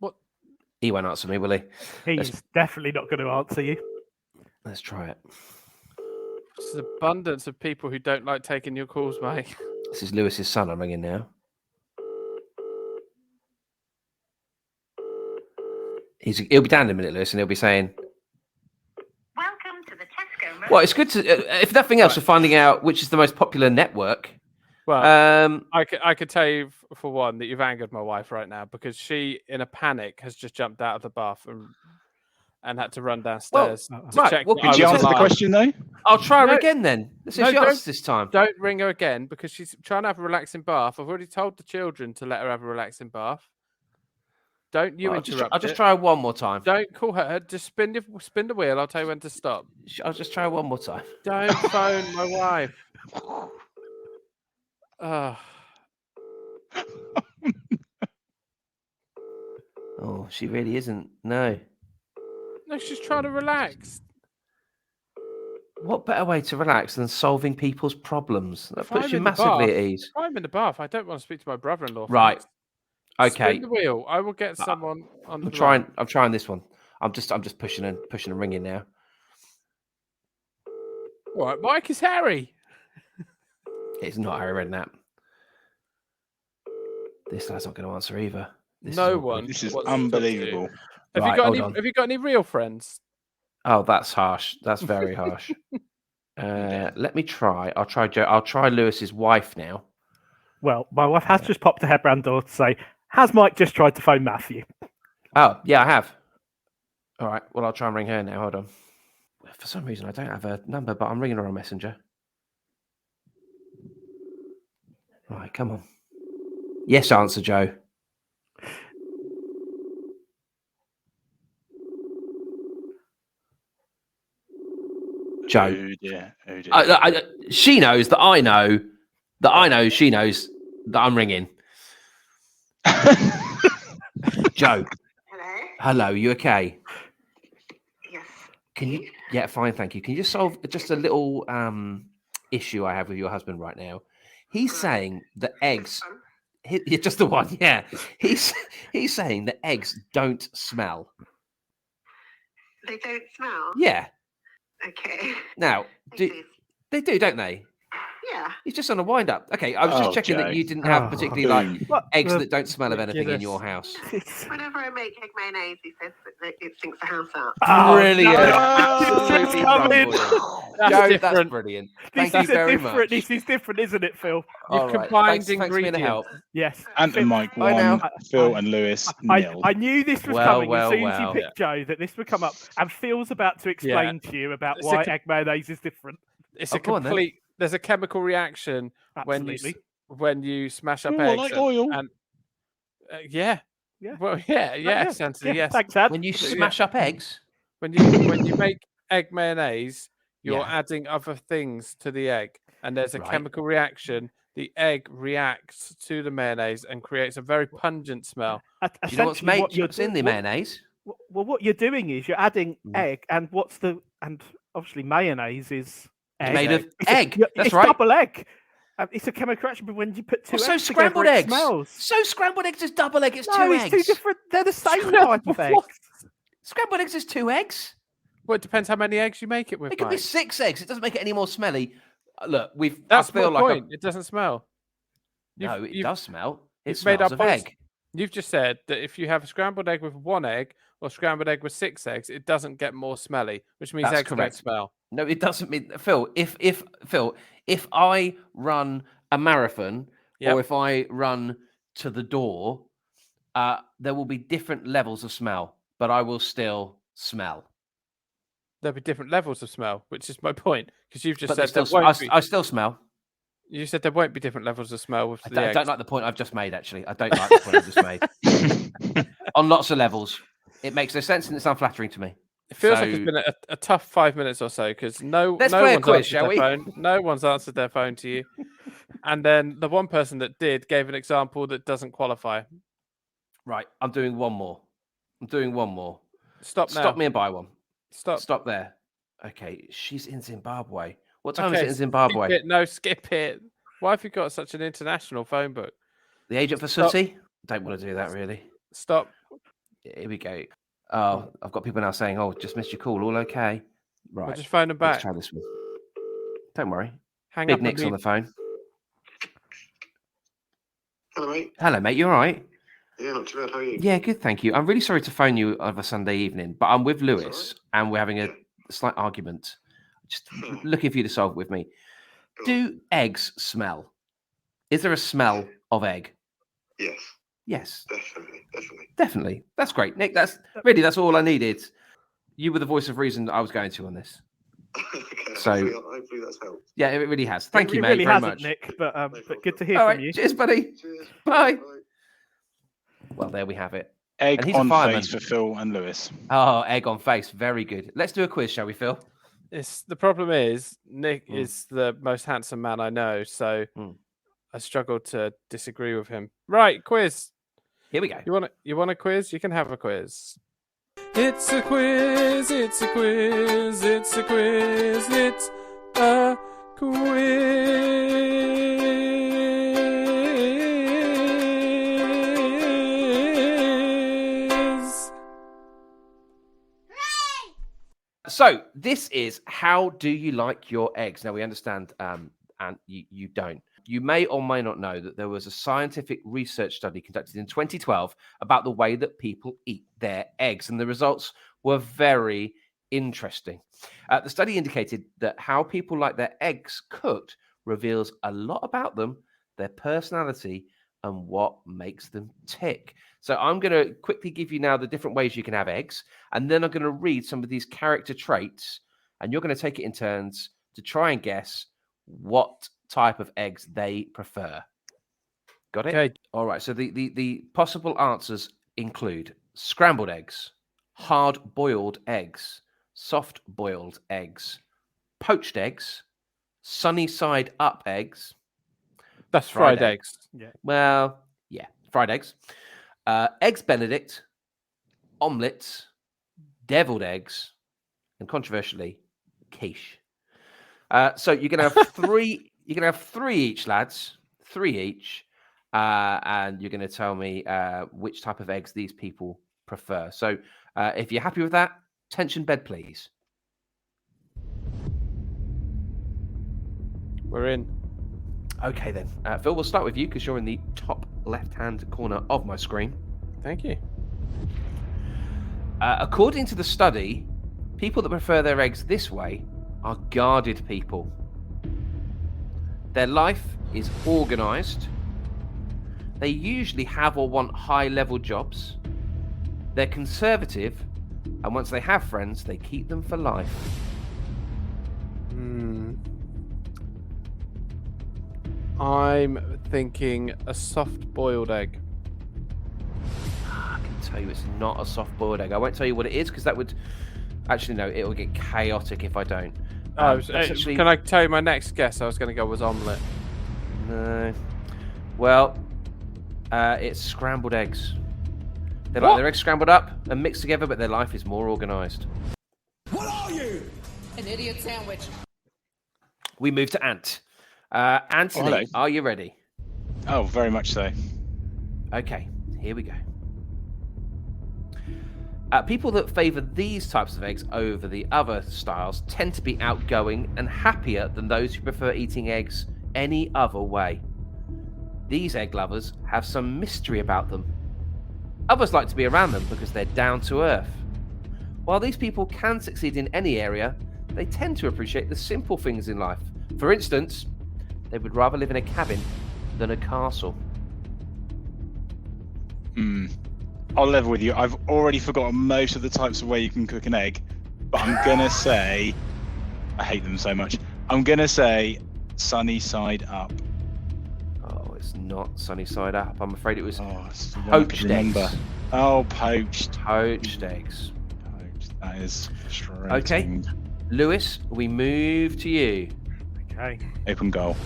What? He won't answer me, will he? He's definitely not going to answer you. Let's try it. There's an abundance of people who don't like taking your calls, mate. This is Lewis's son I'm ringing now. He'll be down in a minute, Lewis, and he'll be saying, Welcome to the Tesco. well, it's good to, if nothing else, we're finding out which is the most popular network. Well, I could tell you for one that you've angered my wife right now because she, in a panic, has just jumped out of the bath and had to run downstairs to right, check. well, that could I Did you was answer the alive. question though? I'll try her No. again then. Let's see No, if she don't- answers this time. Don't ring her again because she's trying to have a relaxing bath. I've already told the children to let her have a relaxing bath. Don't you I'll interrupt just it. try her one more time. Don't call her. Just spin the wheel. I'll tell you when to stop. I'll just try her one more time. Don't phone my wife. Oh, Oh, she really isn't. No. no, she's trying to relax. What better way to relax than solving people's problems? That If I'm puts you in the massively bath- at ease. I'm in the bath. I don't want to speak to my brother-in-law. Right. first. Okay. Spin the wheel. I will get someone on the I'm trying this one. I'm just pushing and ringing now. All right, Mike is Harry. It's not Harry Redknapp. This guy's not going to answer either. This is No awkward. one. This is wants to talk to you. unbelievable. Have Right, you got hold any? on. Have you got any real friends? Oh, that's harsh. That's very harsh. Let me try. I'll try Joe. I'll try Lewis's wife now. Well, my wife has just popped a headband door to say, has Mike just tried to phone Matthew? Oh, yeah, I have. All right. Well, I'll try and ring her now. Hold on. For some reason, I don't have her number, but I'm ringing her on Messenger. Right, come on. Yes, answer, Joe. Joe. Oh dear. Oh dear. She knows that I know she knows that I'm ringing. Joe. Hello? Hello, you okay? Yes. Can you? Yeah, fine, thank you. Can you just solve just a little issue I have with your husband right now? He's saying that eggs. Yeah, just the one. Yeah, he's saying that eggs don't smell. They don't smell? Yeah. Okay. Now, they do, don't they? Yeah. He's just on a wind up. Okay, I was just Oh, checking Joe. that you didn't have Oh, particularly like boom. What eggs the- that don't smell of anything in Goodness. your house. Whenever I make egg mayonnaise, he says that it stinks the house out. Oh, Brilliant. no. Absolutely It's coming. wonderful. That's Joe, that's different. brilliant. This Thank you is a very different. much. This is different, isn't it, Phil? All right, combined thanks for being a help. Yes. Ant Phil- and Mike Bye now. 1, Phil and Lewis nil. I knew this was Well, coming well, as soon as you well. picked Joe, that this would come up. And Phil's about to explain to you about It's a why co- egg mayonnaise is different. It's Oh, a go on then. complete. There's a chemical reaction Absolutely. when you smash up Oh, I eggs. like and- oil. and, yeah. Yeah. Well, yes, Anthony. Yeah, Yes. thanks, Ad. When you Yeah. smash up eggs, When you make egg mayonnaise, you're Yeah. adding other things to the egg, and there's a Right. chemical reaction. The egg reacts to the mayonnaise and creates a very pungent smell. do you know what's Essentially, made? What's in the mayonnaise? Well, what you're doing is you're adding Mm. egg, and obviously mayonnaise is It's egg. made of It's a- egg. yeah, That's it's right. double egg. It's a chemical reaction, but when you put two Well, so eggs scrambled together, it eggs. smells. So scrambled eggs is double egg. It's No, two it's eggs. two different. They're the same Scrambled type of eggs. what? Scrambled eggs is 2 eggs. Well, it depends how many eggs you make it with. It could be Mike. 6 eggs. It doesn't make it any more smelly. Look, That's I feel my like point. It doesn't smell. no, it does smell. It you've made smells our of points. egg. You've just said that if you have a scrambled egg with 1 egg or scrambled egg with 6 eggs, it doesn't get more smelly, which means That's eggs correct. don't smell. No, it doesn't mean Phil. If I run a marathon Yep. or if I run to the door, there will be different levels of smell, but I will still smell. There'll be different levels of smell, which is my point. Because you've just But said I still smell. You said there won't be different levels of smell with the I eggs. don't like the point I've just made, actually. I don't like the point I've just made. On lots of levels. It makes no sense and it's unflattering to me. It feels like it's been a tough 5 minutes or so because Let's play a quiz, shall we? No one's answered their phone to you. And then the one person that did gave an example that doesn't qualify. Right, I'm doing one more. Stop now. Stop me and buy one. Stop. Stop there. Okay, she's in Zimbabwe. What time is it in Zimbabwe? Skip it. Why have you got such an international phone book? The agent for Sooty? Don't want to do that, really. Stop. Here we go. Oh, I've got people now saying, "Oh, just missed your call. All okay?" Right. We'll just phone them back. Let's try this one. Don't worry. Hang Big up. Nick's on the phone. Hello, mate. Hello, mate. You all right? Yeah, not too bad. How are you? Yeah, good. Thank you. I'm really sorry to phone you on a Sunday evening, but I'm with Lewis and we're having a slight argument. Just looking for you to solve it with me. Do eggs smell? Is there a smell of egg? Yes. Yes. Definitely. That's great, Nick. That's all I needed. You were the voice of reason I was going to on this. Okay, So hopefully that's helped. yeah, it really has. Thank you, it mate, really very hasn't, much. Nick, but good to hear All from right, you. cheers, buddy. Cheers. Bye. Well, there we have it. Egg And he's a on fireman. face for Phil and Lewis. Oh, egg on face. Very good. Let's do a quiz, shall we, Phil? The problem is Nick is the most handsome man I know, so I struggle to disagree with him. Right, quiz. Here we go. You want a quiz? You can have a quiz. It's a quiz. It's a quiz. It's a quiz. It's a quiz. So this is how do you like your eggs? Now we understand, and you don't. You may or may not know that there was a scientific research study conducted in 2012 about the way that people eat their eggs, and the results were very interesting. The study indicated that how people like their eggs cooked reveals a lot about them, their personality, and what makes them tick. So I'm going to quickly give you now the different ways you can have eggs, and then I'm going to read some of these character traits, and you're going to take it in turns to try and guess what type of eggs they prefer. Got it? Okay. All right. So the possible answers include scrambled eggs, hard-boiled eggs, soft-boiled eggs, poached eggs, sunny-side-up eggs. That's fried eggs. Yeah. Well, yeah, fried eggs, eggs Benedict, omelets, deviled eggs, and controversially, quiche. So you're gonna have three. You're gonna have three each, lads. Three each, and you're gonna tell me which type of eggs these people prefer. So if you're happy with that, tension bed, please. We're in. Okay then, Phil. We'll start with you because you're in the top left-hand corner of my screen. Thank you. According to the study, people that prefer their eggs this way are guarded people. Their life is organized. They usually have or want high-level jobs. They're conservative, and once they have friends, they keep them for life. I'm thinking a soft-boiled egg. I can tell you it's not a soft-boiled egg. I won't tell you what it is because that would... Actually, no, it will get chaotic if I don't. Can I tell you my next guess? I was going to go was omelette. No. Well, it's scrambled eggs. They like their eggs scrambled up and mixed together, but their life is more organised. What are you? An idiot sandwich. We move to Ant. Anthony, hello. are you ready? Oh, very much so. Okay, here we go. People that favour these types of eggs over the other styles tend to be outgoing and happier than those who prefer eating eggs any other way. These egg lovers have some mystery about them. Others like to be around them because they're down to earth. While these people can succeed in any area, they tend to appreciate the simple things in life. For instance, they would rather live in a cabin than a castle. I'll level with you. I've already forgotten most of the types of way you can cook an egg, but I'm gonna say I hate them so much. I'm gonna say sunny side up. Oh, it's not sunny side up. I'm afraid it was It's the one I could poached remember. eggs. Oh, poached. Poached eggs. Poached. That is frustrating. Okay. Lewis, we move to you. Okay. Open goal.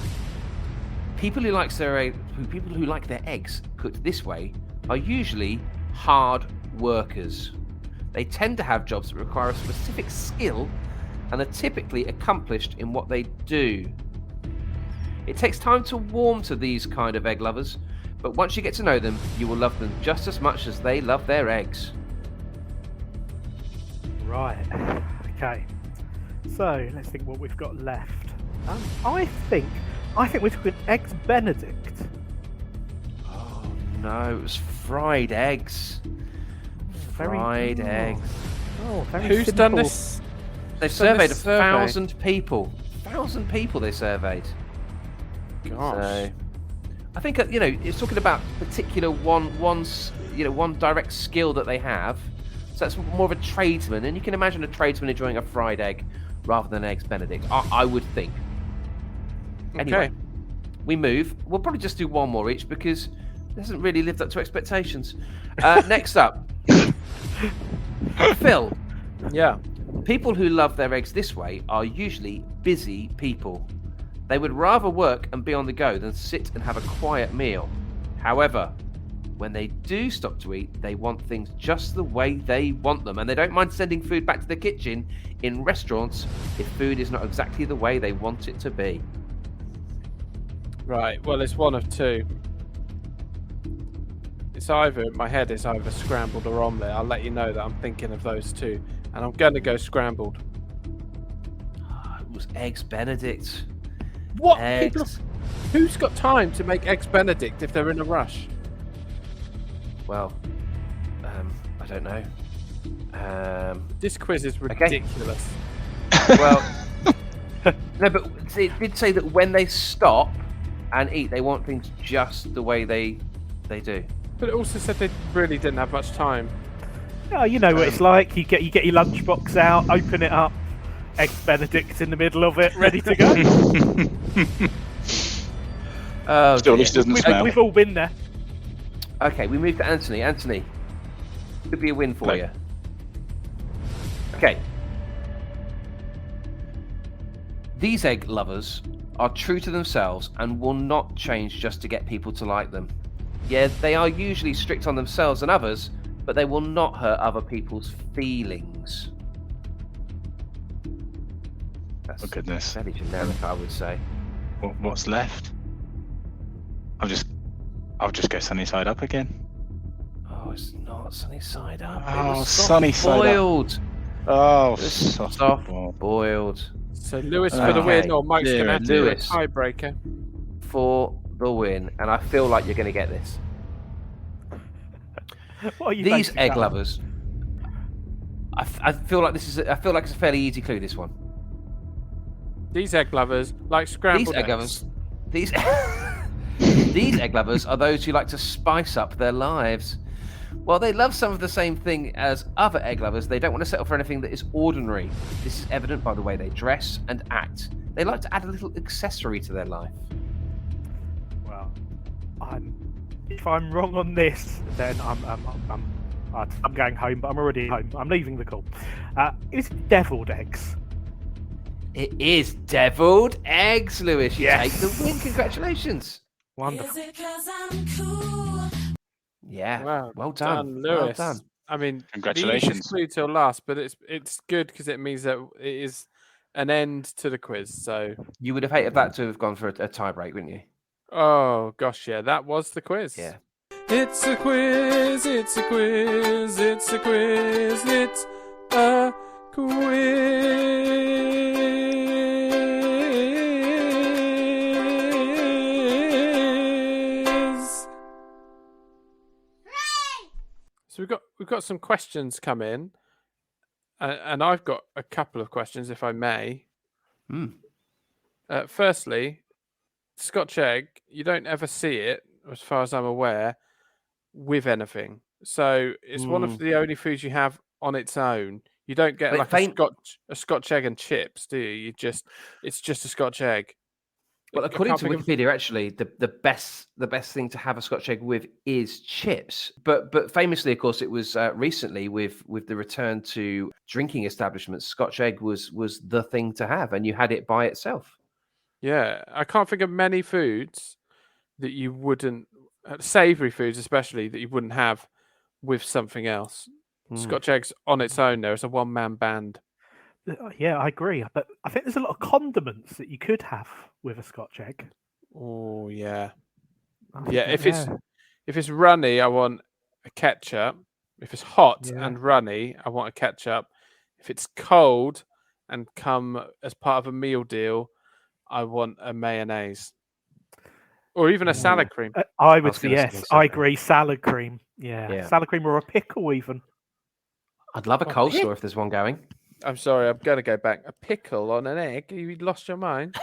People who like their eggs cooked this way are usually hard workers. They tend to have jobs that require a specific skill and are typically accomplished in what they do. It takes time to warm to these kind of egg lovers, but once you get to know them, you will love them just as much as they love their eggs. Right. Okay. So let's think what we've got left. I think we're talking eggs Benedict. Oh no, it was fried eggs. Fried eggs. Oh, very Who's simple. done this? They've Who's done surveyed this survey? 1,000 people. 1,000 people they surveyed. Gosh. So, I think it's talking about particular one direct skill that they have. So that's more of a tradesman, and you can imagine a tradesman enjoying a fried egg rather than eggs Benedict. I would think. Anyway, we move. We'll probably just do one more each because it hasn't really lived up to expectations. Next up, Phil. Yeah. People who love their eggs this way are usually busy people. They would rather work and be on the go than sit and have a quiet meal. However, when they do stop to eat, they want things just the way they want them, and they don't mind sending food back to the kitchen in restaurants if food is not exactly the way they want it to be. Right. Well, it's one of two. It's either my head is either scrambled or omelette. I'll let you know that I'm thinking of those two, and I'm going to go scrambled. It was eggs Benedict. What? Eggs. Who's got time to make eggs Benedict if they're in a rush? Well, I don't know. This quiz is ridiculous. Well, no, but it did say that when they stop and eat, they want things just the way they do. But it also said they really didn't have much time. Oh, you know what it's like. You get your lunchbox out, open it up, eggs Benedict in the middle of it, ready to go. Still, at least it doesn't smell. We've all been there. Okay, we move to Anthony. Anthony, could be a win for No. you. Okay. These egg lovers are true to themselves and will not change just to get people to like them. Yeah, they are usually strict on themselves and others, but they will not hurt other people's feelings. That's Oh, goodness. fairly generic, I would say. What's left? I'll just go sunny side up again. Oh, it's not sunny side up. It Oh, was sunny side up. boiled. Oh, It was soft soft ball. boiled. So Lewis for the Okay. win, or Mike's going to have to do a Lewis. tiebreaker. For the win, and I feel like you're going to get this. What are you These basing egg that on? lovers. I feel like it's a fairly easy clue. This one. These egg lovers like scrambled These egg eggs. lovers. These these egg lovers are those who like to spice up their lives. While they love some of the same thing as other egg lovers, they don't want to settle for anything that is ordinary. This is evident by the way they dress and act. They like to add a little accessory to their life. Well, if I'm wrong on this, then I'm going home, but I'm already home. I'm leaving the call. It's deviled eggs. It is deviled eggs, Lewis. You Yes. take the win. Congratulations. Wonderful. Yeah. Wow, Well done. Well Lewis. done. I mean, Congratulations. This clue till last, but it's good because it means that it is an end to the quiz. So, You would have hated that to have gone for a tie break, wouldn't you? oh gosh, yeah, that was the quiz. Yeah. It's a quiz. It's a quiz. It's a quiz. It's a quiz. So we've got some questions come in, and I've got a couple of questions, if I may. Firstly, Scotch egg. You don't ever see it, as far as I'm aware. with anything. So it's one of the only foods you have on its own. You don't get But like a Scotch egg and chips, do you? It's just a Scotch egg. Well, I according can't to think of- Wikipedia, actually, the best thing to have a Scotch egg with is chips. But famously, of course, it was recently with the return to drinking establishments, Scotch egg was the thing to have, and you had it by itself. Yeah, I can't think of many foods that you wouldn't, savoury foods especially, that you wouldn't have with something else. Scotch eggs on its own, there is a one-man band. Yeah, I agree. But I think there's a lot of condiments that you could have with a Scotch egg. Oh yeah, I think yeah. that- If it's runny, I want a ketchup. If it's hot Yeah. and runny, I want a ketchup. If it's cold and come as part of a meal deal, I want a mayonnaise. Or even a salad cream. I would was say gonna yes. say I salad. agree. Salad cream. Yeah. Yeah. Salad cream or a pickle even. I'd love a Oh, coleslaw if there's one going. I'm sorry, I'm going to go back. A pickle on an egg? You lost your mind?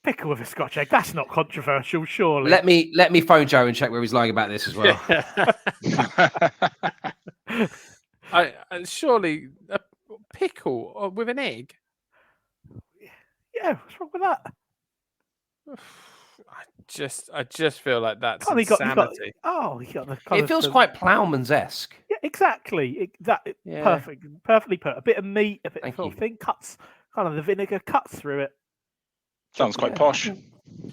Pickle with a Scotch egg. That's not controversial, surely. Let me phone Joe and check where he's lying about this as well. I surely a pickle with an egg? Yeah, what's wrong with that? I just feel like that's Can't you got insanity. you got the kind It of feels the- quite Plowman's-esque. Yeah, exactly. Yeah. Perfectly put. A bit of meat, a bit Thank of you. thing cuts. Kind of the vinegar cuts through it. Sounds quite Yeah. posh.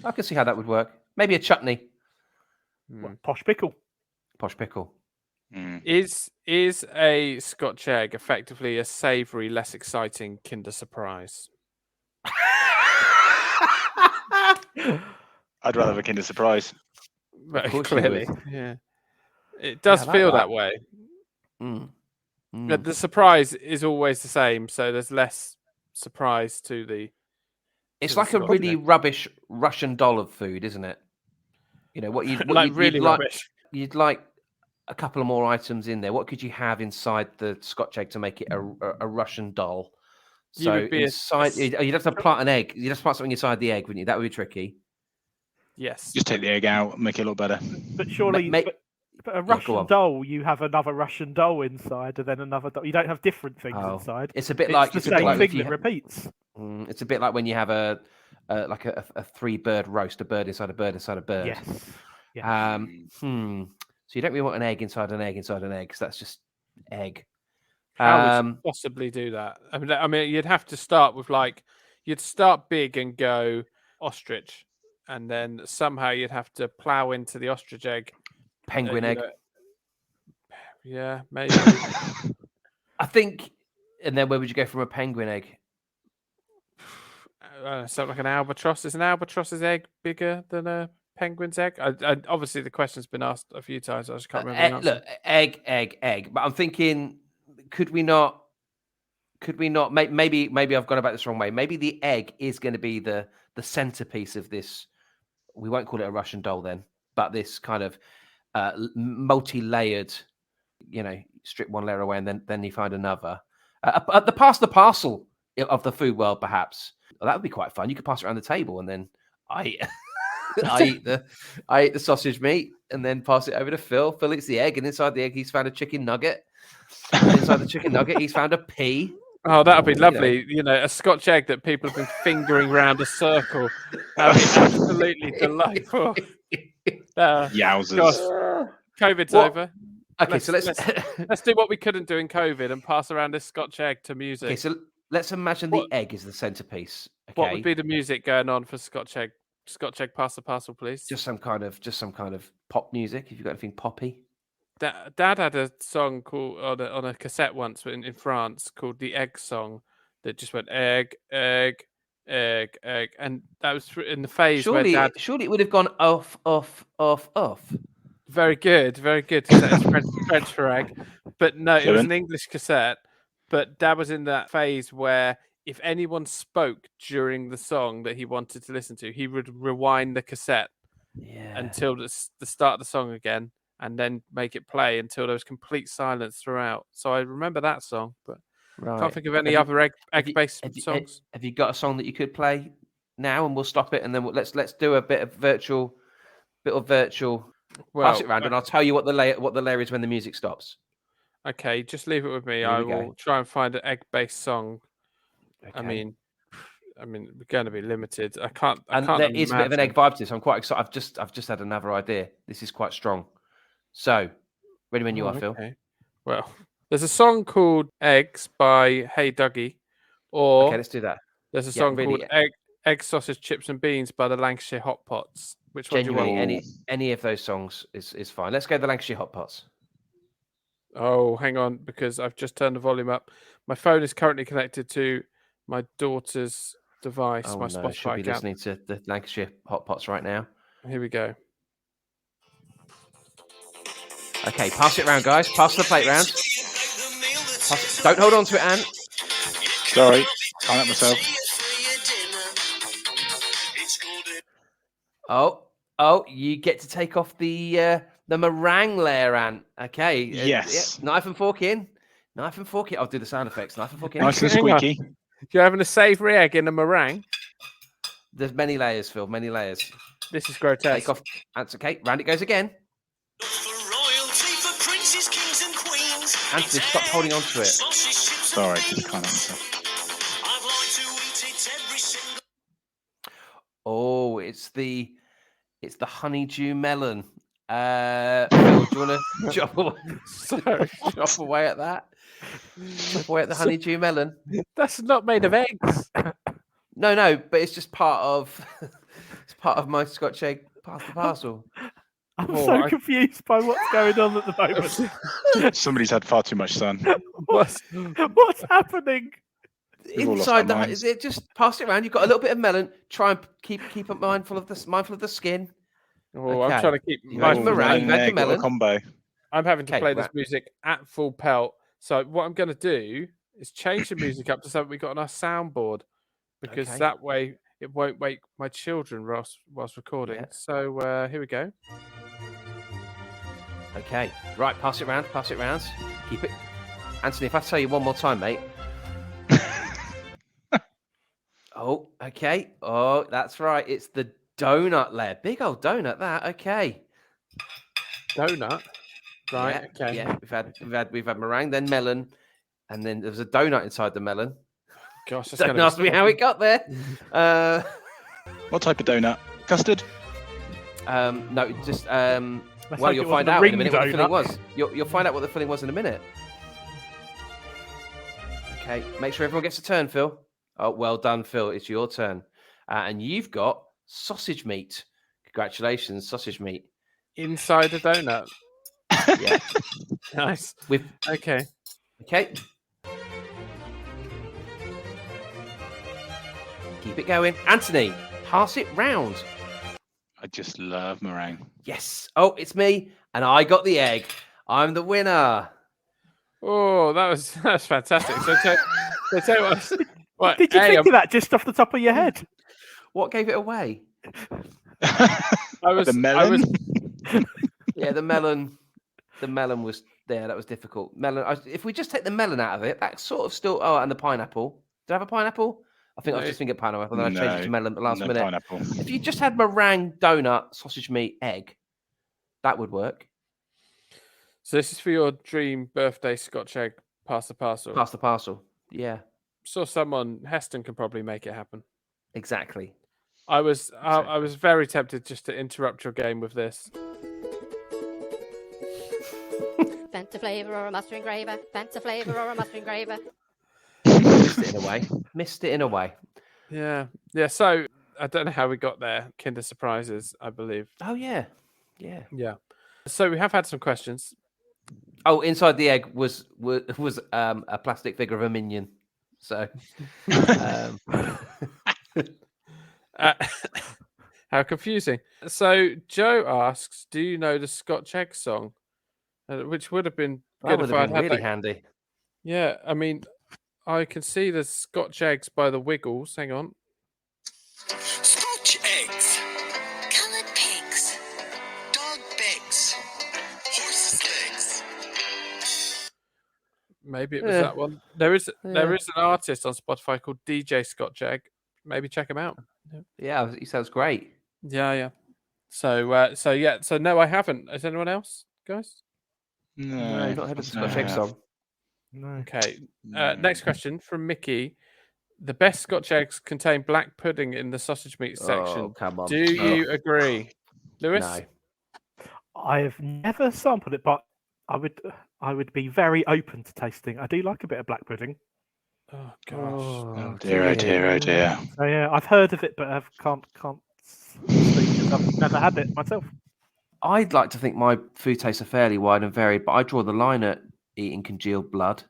I can see how that would work. Maybe a chutney. What, posh pickle. Posh pickle. Mm. Is a Scotch egg effectively a savoury, less exciting Kinder Surprise? I'd rather have a Kinder Surprise. Very course you clearly, would. yeah. It does I like feel that. that way. Mm. But the surprise is always the same, so there's less surprise to the. It's the like a Scotch really egg. rubbish Russian doll of food, isn't it? You know what you'd really like. rubbish. You'd like a couple of more items in there. What could you have inside the Scotch egg to make it a Russian doll? You So would be inside, you'd have to plant an egg. You'd have to plant something inside the egg, wouldn't you? That would be tricky. Yes. Just take the egg out and make it look better. But surely, Ma- but a go Russian on. doll, you have another Russian doll inside, and then another doll. You don't have different things Oh, inside. it's a bit It's like the it's a bit same like if thing you that ha- repeats. It's a bit like when you have a 3-bird roast, a bird inside a bird inside a bird. Yes. So you don't really want an egg inside an egg inside an egg, because that's just egg. How would you possibly do that? I mean, you'd have to start with you'd start big and go ostrich, and then somehow you'd have to plow into the ostrich egg. Penguin you egg. know- yeah, maybe. I think. And then where would you go from a penguin egg? Something like an albatross. Is an albatross's egg bigger than a penguin's egg? Obviously, the question's been asked a few times. I just can't remember the answer. Look, egg. But I'm thinking, could we not? Maybe I've gone about this the wrong way. Maybe the egg is going to be the centerpiece of this. We won't call it a Russian doll then, but this kind of multi-layered. You know, strip one layer away and then you find another. The parcel of the food world, perhaps. Well, that would be quite fun. You could pass it around the table, and then I eat the sausage meat, and then pass it over to Phil. Phil eats the egg, and inside the egg, he's found a chicken nugget. And inside the chicken nugget, he's found a pea. Oh, that would be lovely. You know, a Scotch egg that people have been fingering round a circle. That would be absolutely delightful. Yowzers. Gosh, COVID's What? over. Okay, so let's let's do what we couldn't do in COVID and pass around this Scotch egg to music. okay, so let's imagine What- the egg is the centerpiece. Okay, What would be the music going on for Scotch egg? Scotch egg parcel, please. just some kind of pop music? If you've got anything poppy, Dad had a song called on a cassette once in France called the Egg Song that just went egg, egg, egg, egg, and that was in the phase where Dad. surely it would have gone off. Very good. It's French for egg, but no, it was Fluent. an English cassette. But Dad was in that phase where if anyone spoke during the song that he wanted to listen to, he would rewind the cassette Yeah. until the start of the song again, and then make it play until there was complete silence throughout. So I remember that song, but Right. can't think of any Have you- other have you- egg-based songs. Have you got a song that you could play now, and we'll stop it, and then let's do a bit of virtual bit of virtual. Well, Pass it around, and I'll tell you what the layer is when the music stops. okay, just leave it with me. Here I we go. will try and find an egg-based song. Okay. I mean, we're going to be limited. I can't. There is a bit of an egg vibe to this. I'm quite excited. I've just had another idea. This is quite strong. So, ready when you are, Phil. Okay. Well, there's a song called "Eggs" by Hey Dougie, or Okay, let's do that. there's a song called "Egg, Sausage, Chips and Beans" by the Lancashire Hot Pots. Which one do you want? Any of those songs is fine. Let's go the Lancashire Hot Pots. Oh, hang on, because I've just turned the volume up. My phone is currently connected to my daughter's device, Oh, my no, Spotify should be account. listening to the Lancashire Hot Pots right now. Here we go. Okay, pass it around, guys. Pass the plate round. Don't hold on to it, Ant. Sorry, can't help myself. Oh, you get to take off the meringue layer, Ant. Okay. Yes. Knife and fork in. Knife and fork in. I'll do the sound effects. Knife and fork in. Nice and squeaky. You're having a savoury egg in a meringue? There's many layers, Phil. Many layers. This is grotesque. Take off. That's okay. Round it goes again. Anthony, stop holding on to it. Sorry, just can't help myself. Oh, it's the honeydew melon. Phil, do you want to chop away at that? Chop away at the honeydew melon. That's not made of eggs. No, but it's just part of my Scotch egg parcel. I'm confused by what's going on at the moment. Somebody's had far too much sun. What's happening? Inside is it just pass it around? You've got a little bit of melon. Try and keep it mindful of the skin. Oh, okay. I'm trying to keep mindful of the melon combo. I'm having to play this music at full pelt. So what I'm going to do is change the music up to something we got on our soundboard, because that way it won't wake my children whilst recording. Yeah. So here we go. Okay, right, pass it round. Keep it. Anthony, if I tell you one more time, mate. Oh, okay. Oh, that's right. It's the donut layer. Big old donut, that. Okay. Donut? Right, yeah, okay. Yeah, we've had meringue, then melon, and then there's a donut inside the melon. Gosh, that's don't ask me how it got there. What type of donut? Custard? No, just well, you'll find out in a minute what the filling was. You'll find out what the filling was in a minute. Okay, make sure everyone gets a turn, Phil. Oh, well done, Phil. It's your turn. And you've got sausage meat. Congratulations, sausage meat. Inside a donut. Yeah. Nice. Okay. Keep it going. Anthony, pass it round. I just love meringue. Yes. Oh, it's me. And I got the egg. I'm the winner. Oh, that was fantastic. So tell what, did you think of that just off the top of your head? What gave it away? The melon? Yeah, the melon. The melon was there. That was difficult. Melon. If we just take the melon out of it, that's sort of still. Oh, and the pineapple. Did I have a pineapple? I think I was just thinking pineapple. Then I changed it to melon at the last minute. Pineapple. If you just had meringue, donut, sausage meat, egg, that would work. So this is for your dream birthday Scotch egg. Pass the parcel. Pass the parcel. Yeah. Saw Heston can probably make it happen. Exactly. I was very tempted just to interrupt your game with this. Fanta flavour or a mustard engraver. Fanta flavour or a mustard engraver. Missed it in a way. Yeah. So I don't know how we got there. Kinder Surprises, I believe. Oh yeah. So we have had some questions. Oh, inside the egg was a plastic figure of a minion. So, how confusing. So Joe asks, "Do you know the Scotch Egg song?" Which would have been good if I had really that. handy. Yeah, I mean, I can see the Scotch Eggs by the Wiggles. Hang on. Scotch eggs. Coloured pigs. Dog pigs. Horse legs. Maybe it was that one. There is an artist on Spotify called DJ Scotch Egg. Maybe check him out. Yeah, he sounds great. Yeah. So no, I haven't. Has anyone else, guys? No, you've not heard of the Scotch Eggs no. song. No. Okay. Next question from Mickey. The best Scotch eggs contain black pudding in the sausage meat section. Oh, come on. Do you agree, Lewis? No. I've never sampled it, but I would be very open to tasting. I do like a bit of black pudding. Oh gosh. Oh dear, oh dear, oh dear. So yeah, I've heard of it, but I can't speak because I've never had it myself. I'd like to think my food tastes are fairly wide and varied, but I draw the line at eating congealed blood.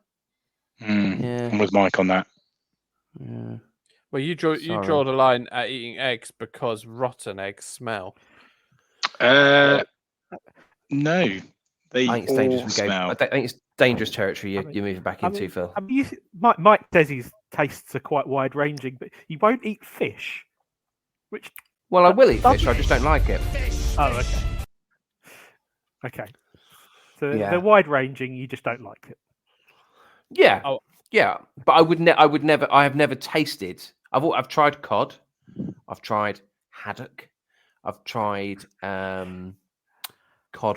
Yeah. I'm with Mike on that. Yeah. Well, you draw the line at eating eggs because rotten eggs smell. No, they I think it's all dangerous. smell. I think it's dangerous territory you're moving back into, Phil. I mean, Mike says his tastes are quite wide ranging, but you won't eat fish. Which Well, I will eat fish. I just don't like it. Oh, okay. Okay. So Yeah. they're wide ranging. You just don't like it. Yeah. Oh. Yeah, but I would never. I have never tasted. I've tried cod. I've tried haddock. I've tried cod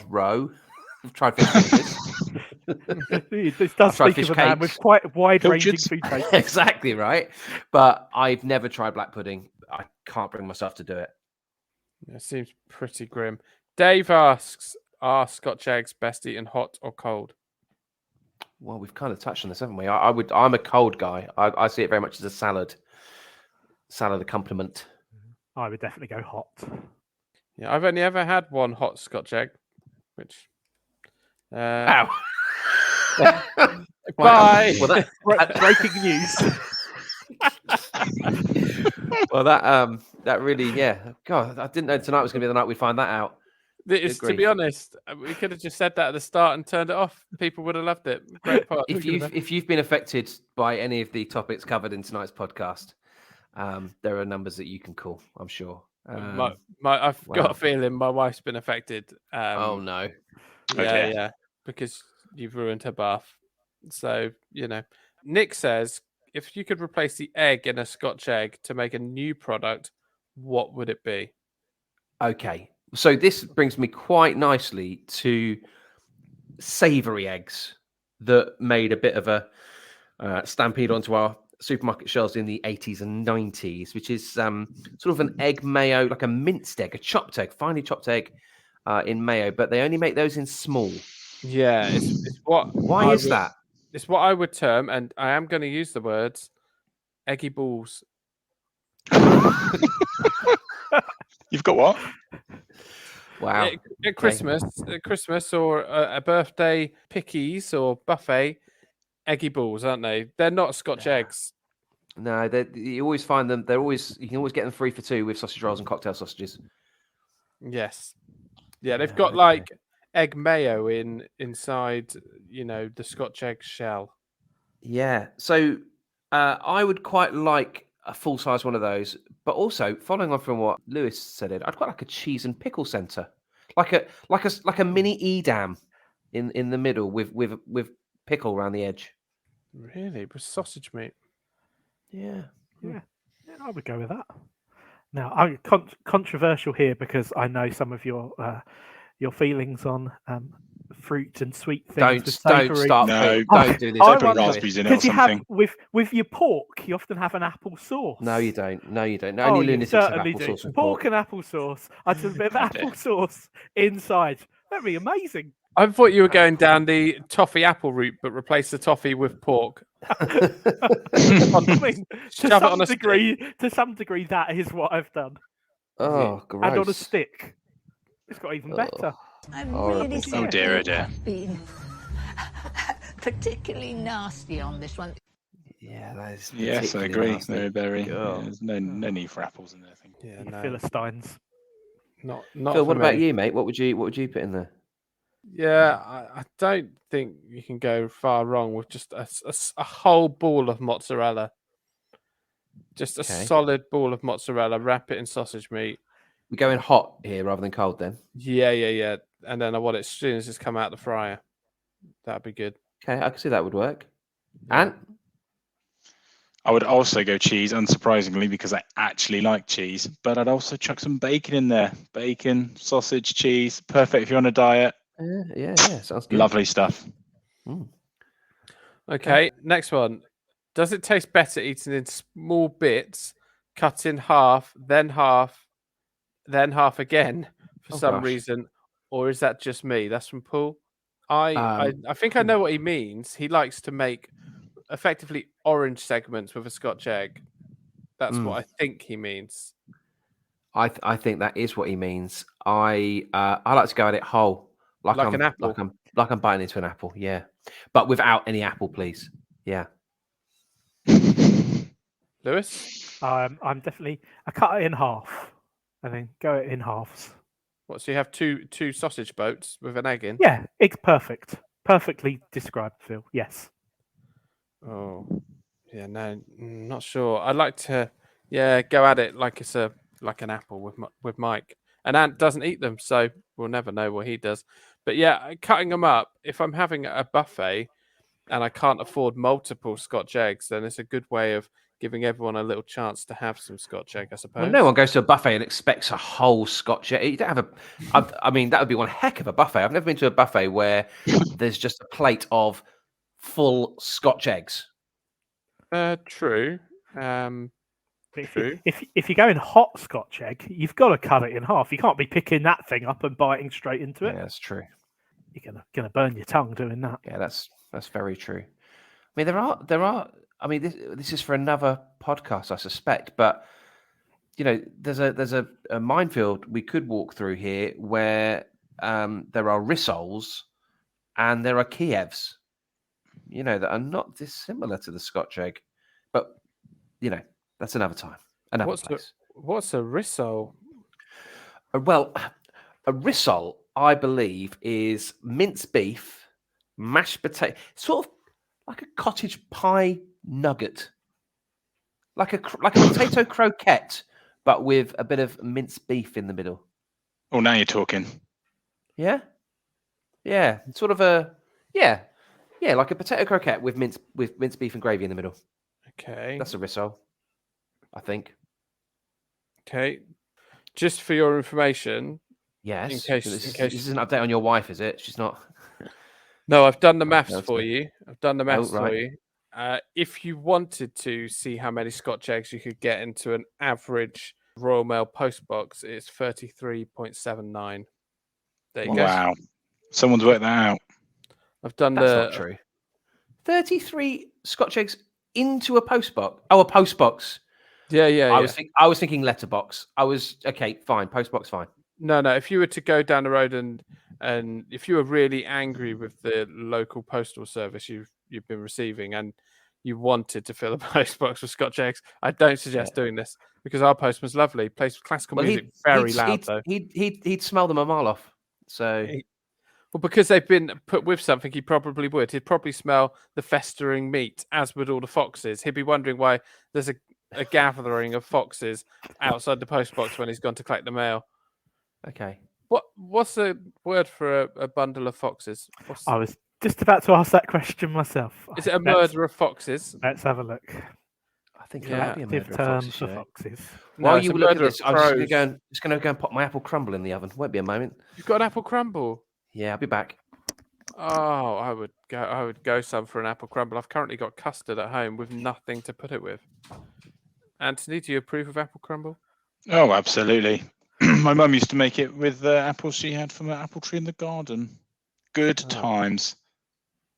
roe. I've tried fish fingers. This does tried speak fish of a man with cakes. quite wide-ranging Pilchards. food tastes. Exactly right. But I've never tried black pudding. I can't bring myself to do it. It seems pretty grim. Dave asks, are Scotch eggs best eaten hot or cold? Well, we've kind of touched on this, haven't we? I'm a cold guy. I see it very much as a salad accompaniment. I would definitely go hot. Yeah, I've only ever had one hot Scotch egg, which. Ow. Bye. Well, Breaking news. well, that really, yeah. God, I didn't know tonight was going to be the night we'd find that out. To be honest, we could have just said that at the start and turned it off. People would have loved it. Great part. If you've been affected by any of the topics covered in tonight's podcast, there are numbers that you can call, I'm sure. I've got a feeling my wife's been affected. Oh no. Yeah, because you've ruined her bath. So, Nick says, if you could replace the egg in a Scotch egg to make a new product, what would it be? Okay. So this brings me quite nicely to savoury eggs that made a bit of a stampede onto our supermarket shelves in the 80s and 90s, which is sort of an egg mayo, like a minced egg, a chopped egg, finely chopped egg in mayo, but they only make those in small. Yeah, it's what. Why is that? It's what I would term, and I am going to use the words, eggy balls. You've got what? Wow. At Christmas or a birthday pickies or buffet, eggy balls, aren't they? They're not Scotch eggs. No, you always find them. You can always get them 3 for 2 with sausage rolls and cocktail sausages. Yes. Yeah, they've got like egg mayo inside, the Scotch egg shell. Yeah. So I would quite like a full size one of those, but also following on from what Lewis said, I'd quite like a cheese and pickle centre, like a mini Edam in the middle with pickle around the edge. Really, with sausage meat. Yeah. I would go with that. Now, I'm controversial here because I know some of your feelings on fruit and sweet things. Don't start. No, don't do this. Don't put raspberries in it or Because you have something. with your pork, you often have an apple sauce. No, you don't. Only You lunatics have certainly apple do. sauce with Pork and apple sauce. I'd have a bit of apple sauce inside. That'd be amazing. I thought you were going down the toffee apple route, but replace the toffee with pork. I mean, Shove it on a to some degree, that is what I've done. Oh, gross. And on a stick. It's got even better. I'm Horrible. really Oh dear, oh dear. been particularly nasty on this one. Yeah, that is. Yes, I particularly agree. nasty. They're very. God. There's no need for apples in there. I think. Yeah, You no, Philistines. not. Phil, what for about me. you, mate? What would you put in there? Yeah, I don't think you can go far wrong with just a whole ball of mozzarella. Just a Okay. solid ball of mozzarella. Wrap it in sausage meat. We're going hot here rather than cold, then. Yeah. And then I want it as soon as it's come out the fryer. That'd be good. Okay, I can see that would work. And I would also go cheese, unsurprisingly, because I actually like cheese. But I'd also chuck some bacon in there. Bacon, sausage, cheese. Perfect if you're on a diet. Yeah. Sounds good. Lovely stuff. Okay, next one. Does it taste better eaten in small bits, cut in half, then half, then half again for some gosh. reason, or is that just me? That's from Paul. I think I know what he means. He likes to make effectively orange segments with a Scotch egg. That's what I think he means. I think that is what he means. I like to go at it whole, Like an apple. like I'm biting into an apple. Yeah, but without any apple, please. Yeah. Lewis? I'm definitely. I cut it in half, and then go it in halves. What? So you have two sausage boats with an egg in? Yeah, it's perfect. Perfectly described, Phil. Yes. Oh, yeah. No, not sure. I'd like to, go at it like it's like an apple with Mike. And Ant doesn't eat them, so we'll never know what he does. But yeah, cutting them up. If I'm having a buffet and I can't afford multiple Scotch eggs, then it's a good way of giving everyone a little chance to have some Scotch egg, I suppose. Well, no one goes to a buffet and expects a whole Scotch egg. You don't have I mean, that would be one heck of a buffet. I've never been to a buffet where there's just a plate of full Scotch eggs. True. True. If you're going hot Scotch egg, you've got to cut it in half. You can't be picking that thing up and biting straight into it. Yeah, that's true. You're gonna burn your tongue doing that. Yeah, that's very true. I mean, there are. I mean, this is for another podcast, I suspect. But you know, there's a minefield we could walk through here where there are rissoles and there are Kievs. You know, that are not dissimilar to the Scotch egg, but you know, that's another time, another place. What's a rissole? Well, a rissole, I believe, is minced beef, mashed potato, sort of like a cottage pie nugget, like a potato croquette, but with a bit of minced beef in the middle. Oh, now you're talking. Yeah, sort of like a potato croquette with minced beef and gravy in the middle. Okay, that's a rissole, I think. Okay, just for your information. Yes. In case this is an update on your wife, is it? She's not. No, I've done the maths for you. For you. If you wanted to see how many Scotch eggs you could get into an average Royal Mail post box, it's 33.79. There you go. Wow. Someone's worked that out. I've done That's not true. 33 Scotch eggs into a post box. Oh, a post box. Yeah. I was thinking letterbox. Okay, fine. Post box, fine. No. If you were to go down the road and if you were really angry with the local postal service you've been receiving and you wanted to fill a post box with Scotch eggs, I don't suggest doing this because our postman's lovely. Plays classical music very loud though. He'd smell them a mile off. So. Well, because they've been put with something, he probably would. He'd probably smell the festering meat, as would all the foxes. He'd be wondering why there's a gathering of foxes outside the post box when he's gone to collect the mail. Okay. What's the word for a bundle of foxes? I was just about to ask that question myself. Is it a murder of foxes? Let's have a look. I think collective terms for foxes. While you were looking at this, I was just going to go and pop my apple crumble in the oven. Won't be a moment. You've got an apple crumble. Yeah, I'll be back. Oh, I would go some for an apple crumble. I've currently got custard at home with nothing to put it with. Anthony, do you approve of apple crumble? Oh, absolutely. My mum used to make it with the apples she had from an apple tree in the garden. Good times.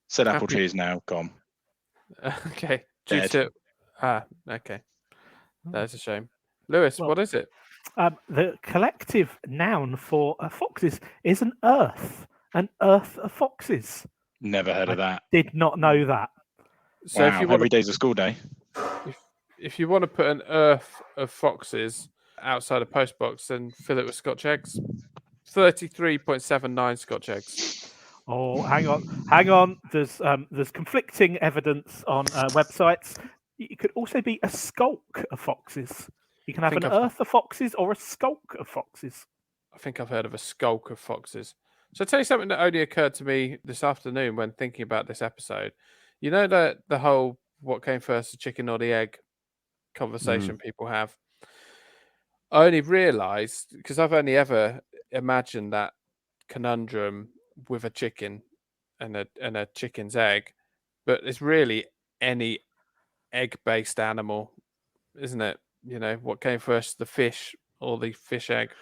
Said apple tree is now gone. Okay. Dead. Okay. That's a shame. Lewis, what is it? The collective noun for foxes is an earth of foxes. Never heard of that. Did not know that. So wow, every day's a school day. If you want to put an earth of foxes outside a post box, then fill it with Scotch eggs. 33.79 Scotch eggs. Oh, hang on. There's conflicting evidence on websites. It could also be a skulk of foxes. You can have an earth of foxes or a skulk of foxes. I think I've heard of a skulk of foxes. So I'll tell you something that only occurred to me this afternoon when thinking about this episode. You know the whole what came first, the chicken or the egg conversation people have. I only realised, because I've only ever imagined that conundrum with a chicken and a chicken's egg, but it's really any egg-based animal, isn't it? You know, what came first, the fish or the fish egg? I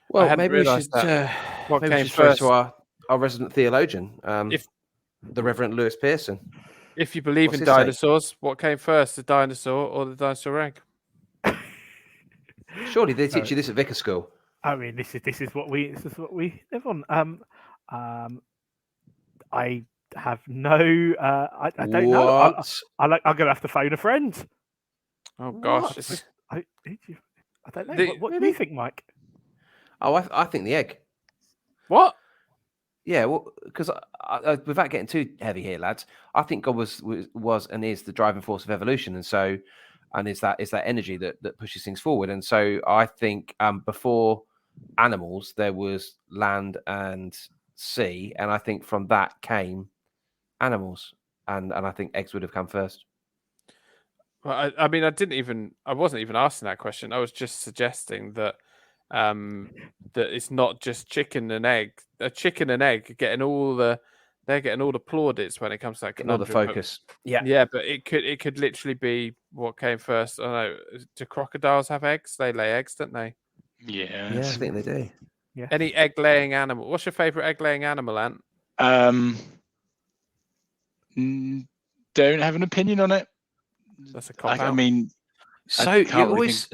Well, hadn't maybe we realised should that. What maybe we came should throw first? to our resident theologian, If the Reverend Lewis Pearson. if you believe What's in his say? dinosaurs, what came first, the dinosaur or the dinosaur egg? Surely they teach you this at Vicar School. I mean, this is what we live on. I have no. I don't know. I'm going to have to phone a friend. Oh gosh, I don't know. What do you think, Mike? Oh, I think the egg. What? Yeah, well, because without getting too heavy here, lads, I think God was and is the driving force of evolution, and is that energy that pushes things forward. And so I think before animals there was land and sea, and I think from that came animals, and I think eggs would have come first. Well, I mean, I wasn't even asking that question. I was just suggesting that that it's not just chicken and egg. A chicken and egg are getting they're getting all the plaudits when it comes to that Getting all the conundrum. focus. Yeah. Yeah, but it could literally be what came first. I don't know. Do crocodiles have eggs? They lay eggs, don't they? Yeah. Yeah, I think they do. Yeah. Any egg-laying animal? What's your favourite egg-laying animal, Ant? Don't have an opinion on it. That's a cop out. I mean, so you always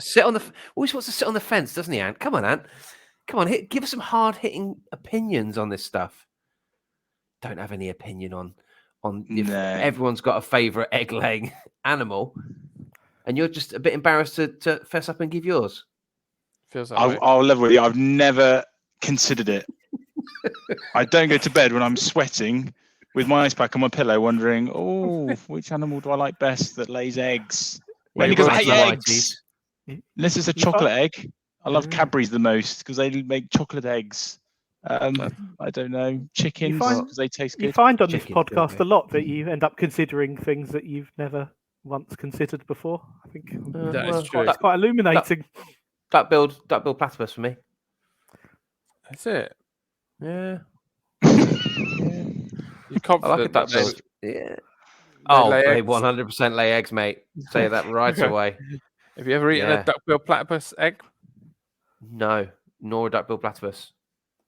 always wants to sit on the fence, doesn't he, Ant? Come on, Ant. Come on, give us some hard-hitting opinions on this stuff. Don't have any opinion on if everyone's got a favourite egg-laying animal, and you're just a bit embarrassed to fess up and give yours. Feels that way. I'll level with you. I've never considered it. I don't go to bed when I'm sweating with my ice pack on my pillow, wondering, which animal do I like best that lays eggs? Mainly because I hate eggs. Unless it's a chocolate egg. I love Cadbury's the most because they make chocolate eggs. I don't know, chickens because they taste good. You find on this podcast a lot that you end up considering things that you've never once considered before. I think that is true. It's quite illuminating. Duck billed platypus for me. That's it. Yeah. You're confident? I like a duck billed. Yeah. They 100% lay eggs, mate. Say that right away. Have you ever eaten a duck-billed platypus egg? No, nor a duck-billed platypus.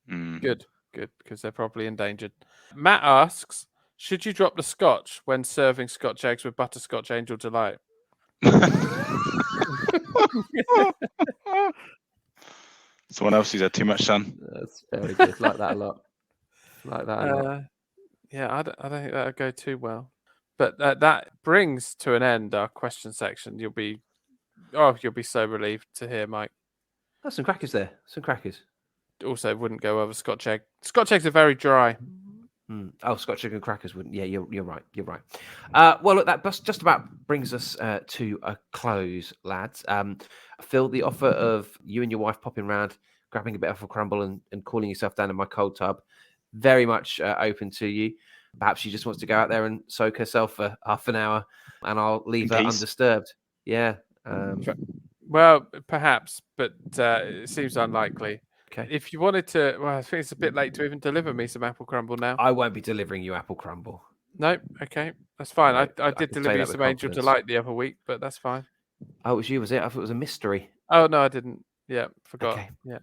Good, because they're probably endangered. Matt asks, should you drop the scotch when serving Scotch eggs with butterscotch Angel Delight? Someone else who's had too much sun. That's very good. Like that a lot. Yeah, I don't think that would go too well. But that brings to an end our question section. You'll be so relieved to hear, Mike. There's some crackers there. Some crackers. Also, wouldn't go over Scotch egg. Scotch eggs are very dry. Oh, Scotch egg and crackers wouldn't. Yeah, you're right. You're right. Well, look, that just about brings us to a close, lads. Phil, the offer of you and your wife popping round, grabbing a bit of a crumble and cooling yourself down in my cold tub, very much open to you. Perhaps she just wants to go out there and soak herself for half an hour, and I'll leave her undisturbed. Yeah. Well, perhaps, but it seems unlikely. Okay. If you wanted to, well, I think it's a bit late to even deliver me some apple crumble now. I won't be delivering you apple crumble. No, okay, that's fine. No, I did deliver you some Angel Delight the other week, but that's fine. Oh, it was you, was it? I thought it was a mystery. Oh no, I didn't. Yeah, forgot. Okay. Yeah.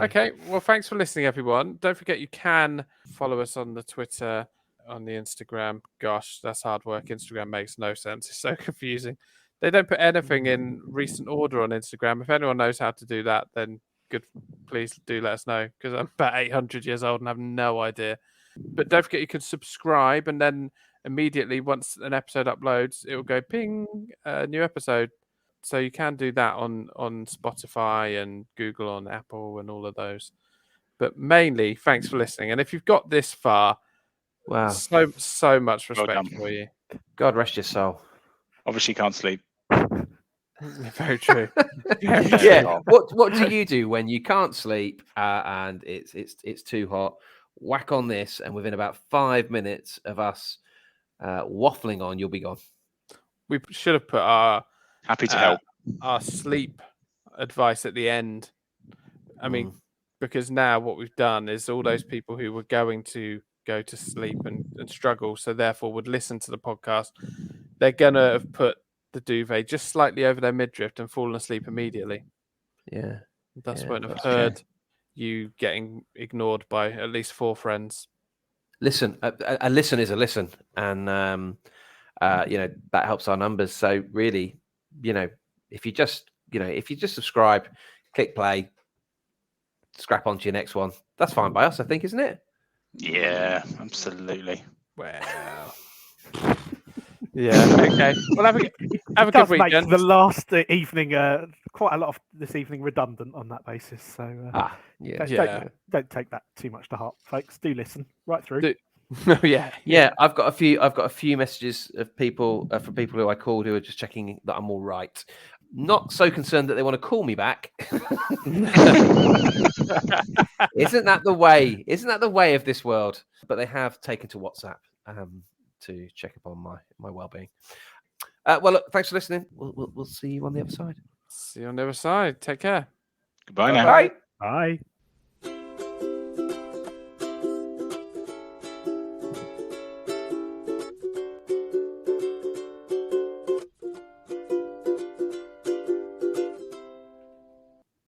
Okay. Well, thanks for listening, everyone. Don't forget you can follow us on the Twitter, on the Instagram. Gosh, that's hard work. Instagram makes no sense. It's so confusing. They don't put anything in recent order on Instagram. If anyone knows how to do that, then good. Please do let us know, because I'm about 800 years old and have no idea. But don't forget you can subscribe, and then immediately once an episode uploads, it will go ping, new episode. So you can do that on Spotify and Google, on Apple and all of those. But mainly, thanks for listening. And if you've got this far, wow, so much respect for you. God rest your soul. Obviously, can't sleep. Very true. Yeah. What do you do when you can't sleep and it's too hot? Whack on this, and within about 5 minutes of us waffling on, you'll be gone. We should have put our Happy to help. our sleep advice at the end. I mean, because now what we've done is all those people who were going to go to sleep and struggle, so therefore would listen to the podcast, they're gonna have put the duvet just slightly over their midriff and fallen asleep immediately. Yeah. Thus Yeah, won't have that's heard you getting ignored by at least 4 friends. Listen, a listen is a listen, and that helps our numbers. So really, if you just subscribe, click play, scrap onto your next one, that's fine by us, I think, isn't it? Yeah, absolutely. Well, yeah, okay. Well, have a It good does make weekend. the last evening, quite a lot of this evening redundant on that basis. So don't take that too much to heart, folks. Do listen right through. Yeah. I've got a few messages of people from people who I called who are just checking that I'm all right. Not so concerned that they want to call me back. Isn't that the way? Isn't that the way of this world? But they have taken to WhatsApp to check upon my well-being. Well, look, thanks for listening. We'll see you on the other side. See you on the other side. Take care. Goodbye now. Bye. Bye.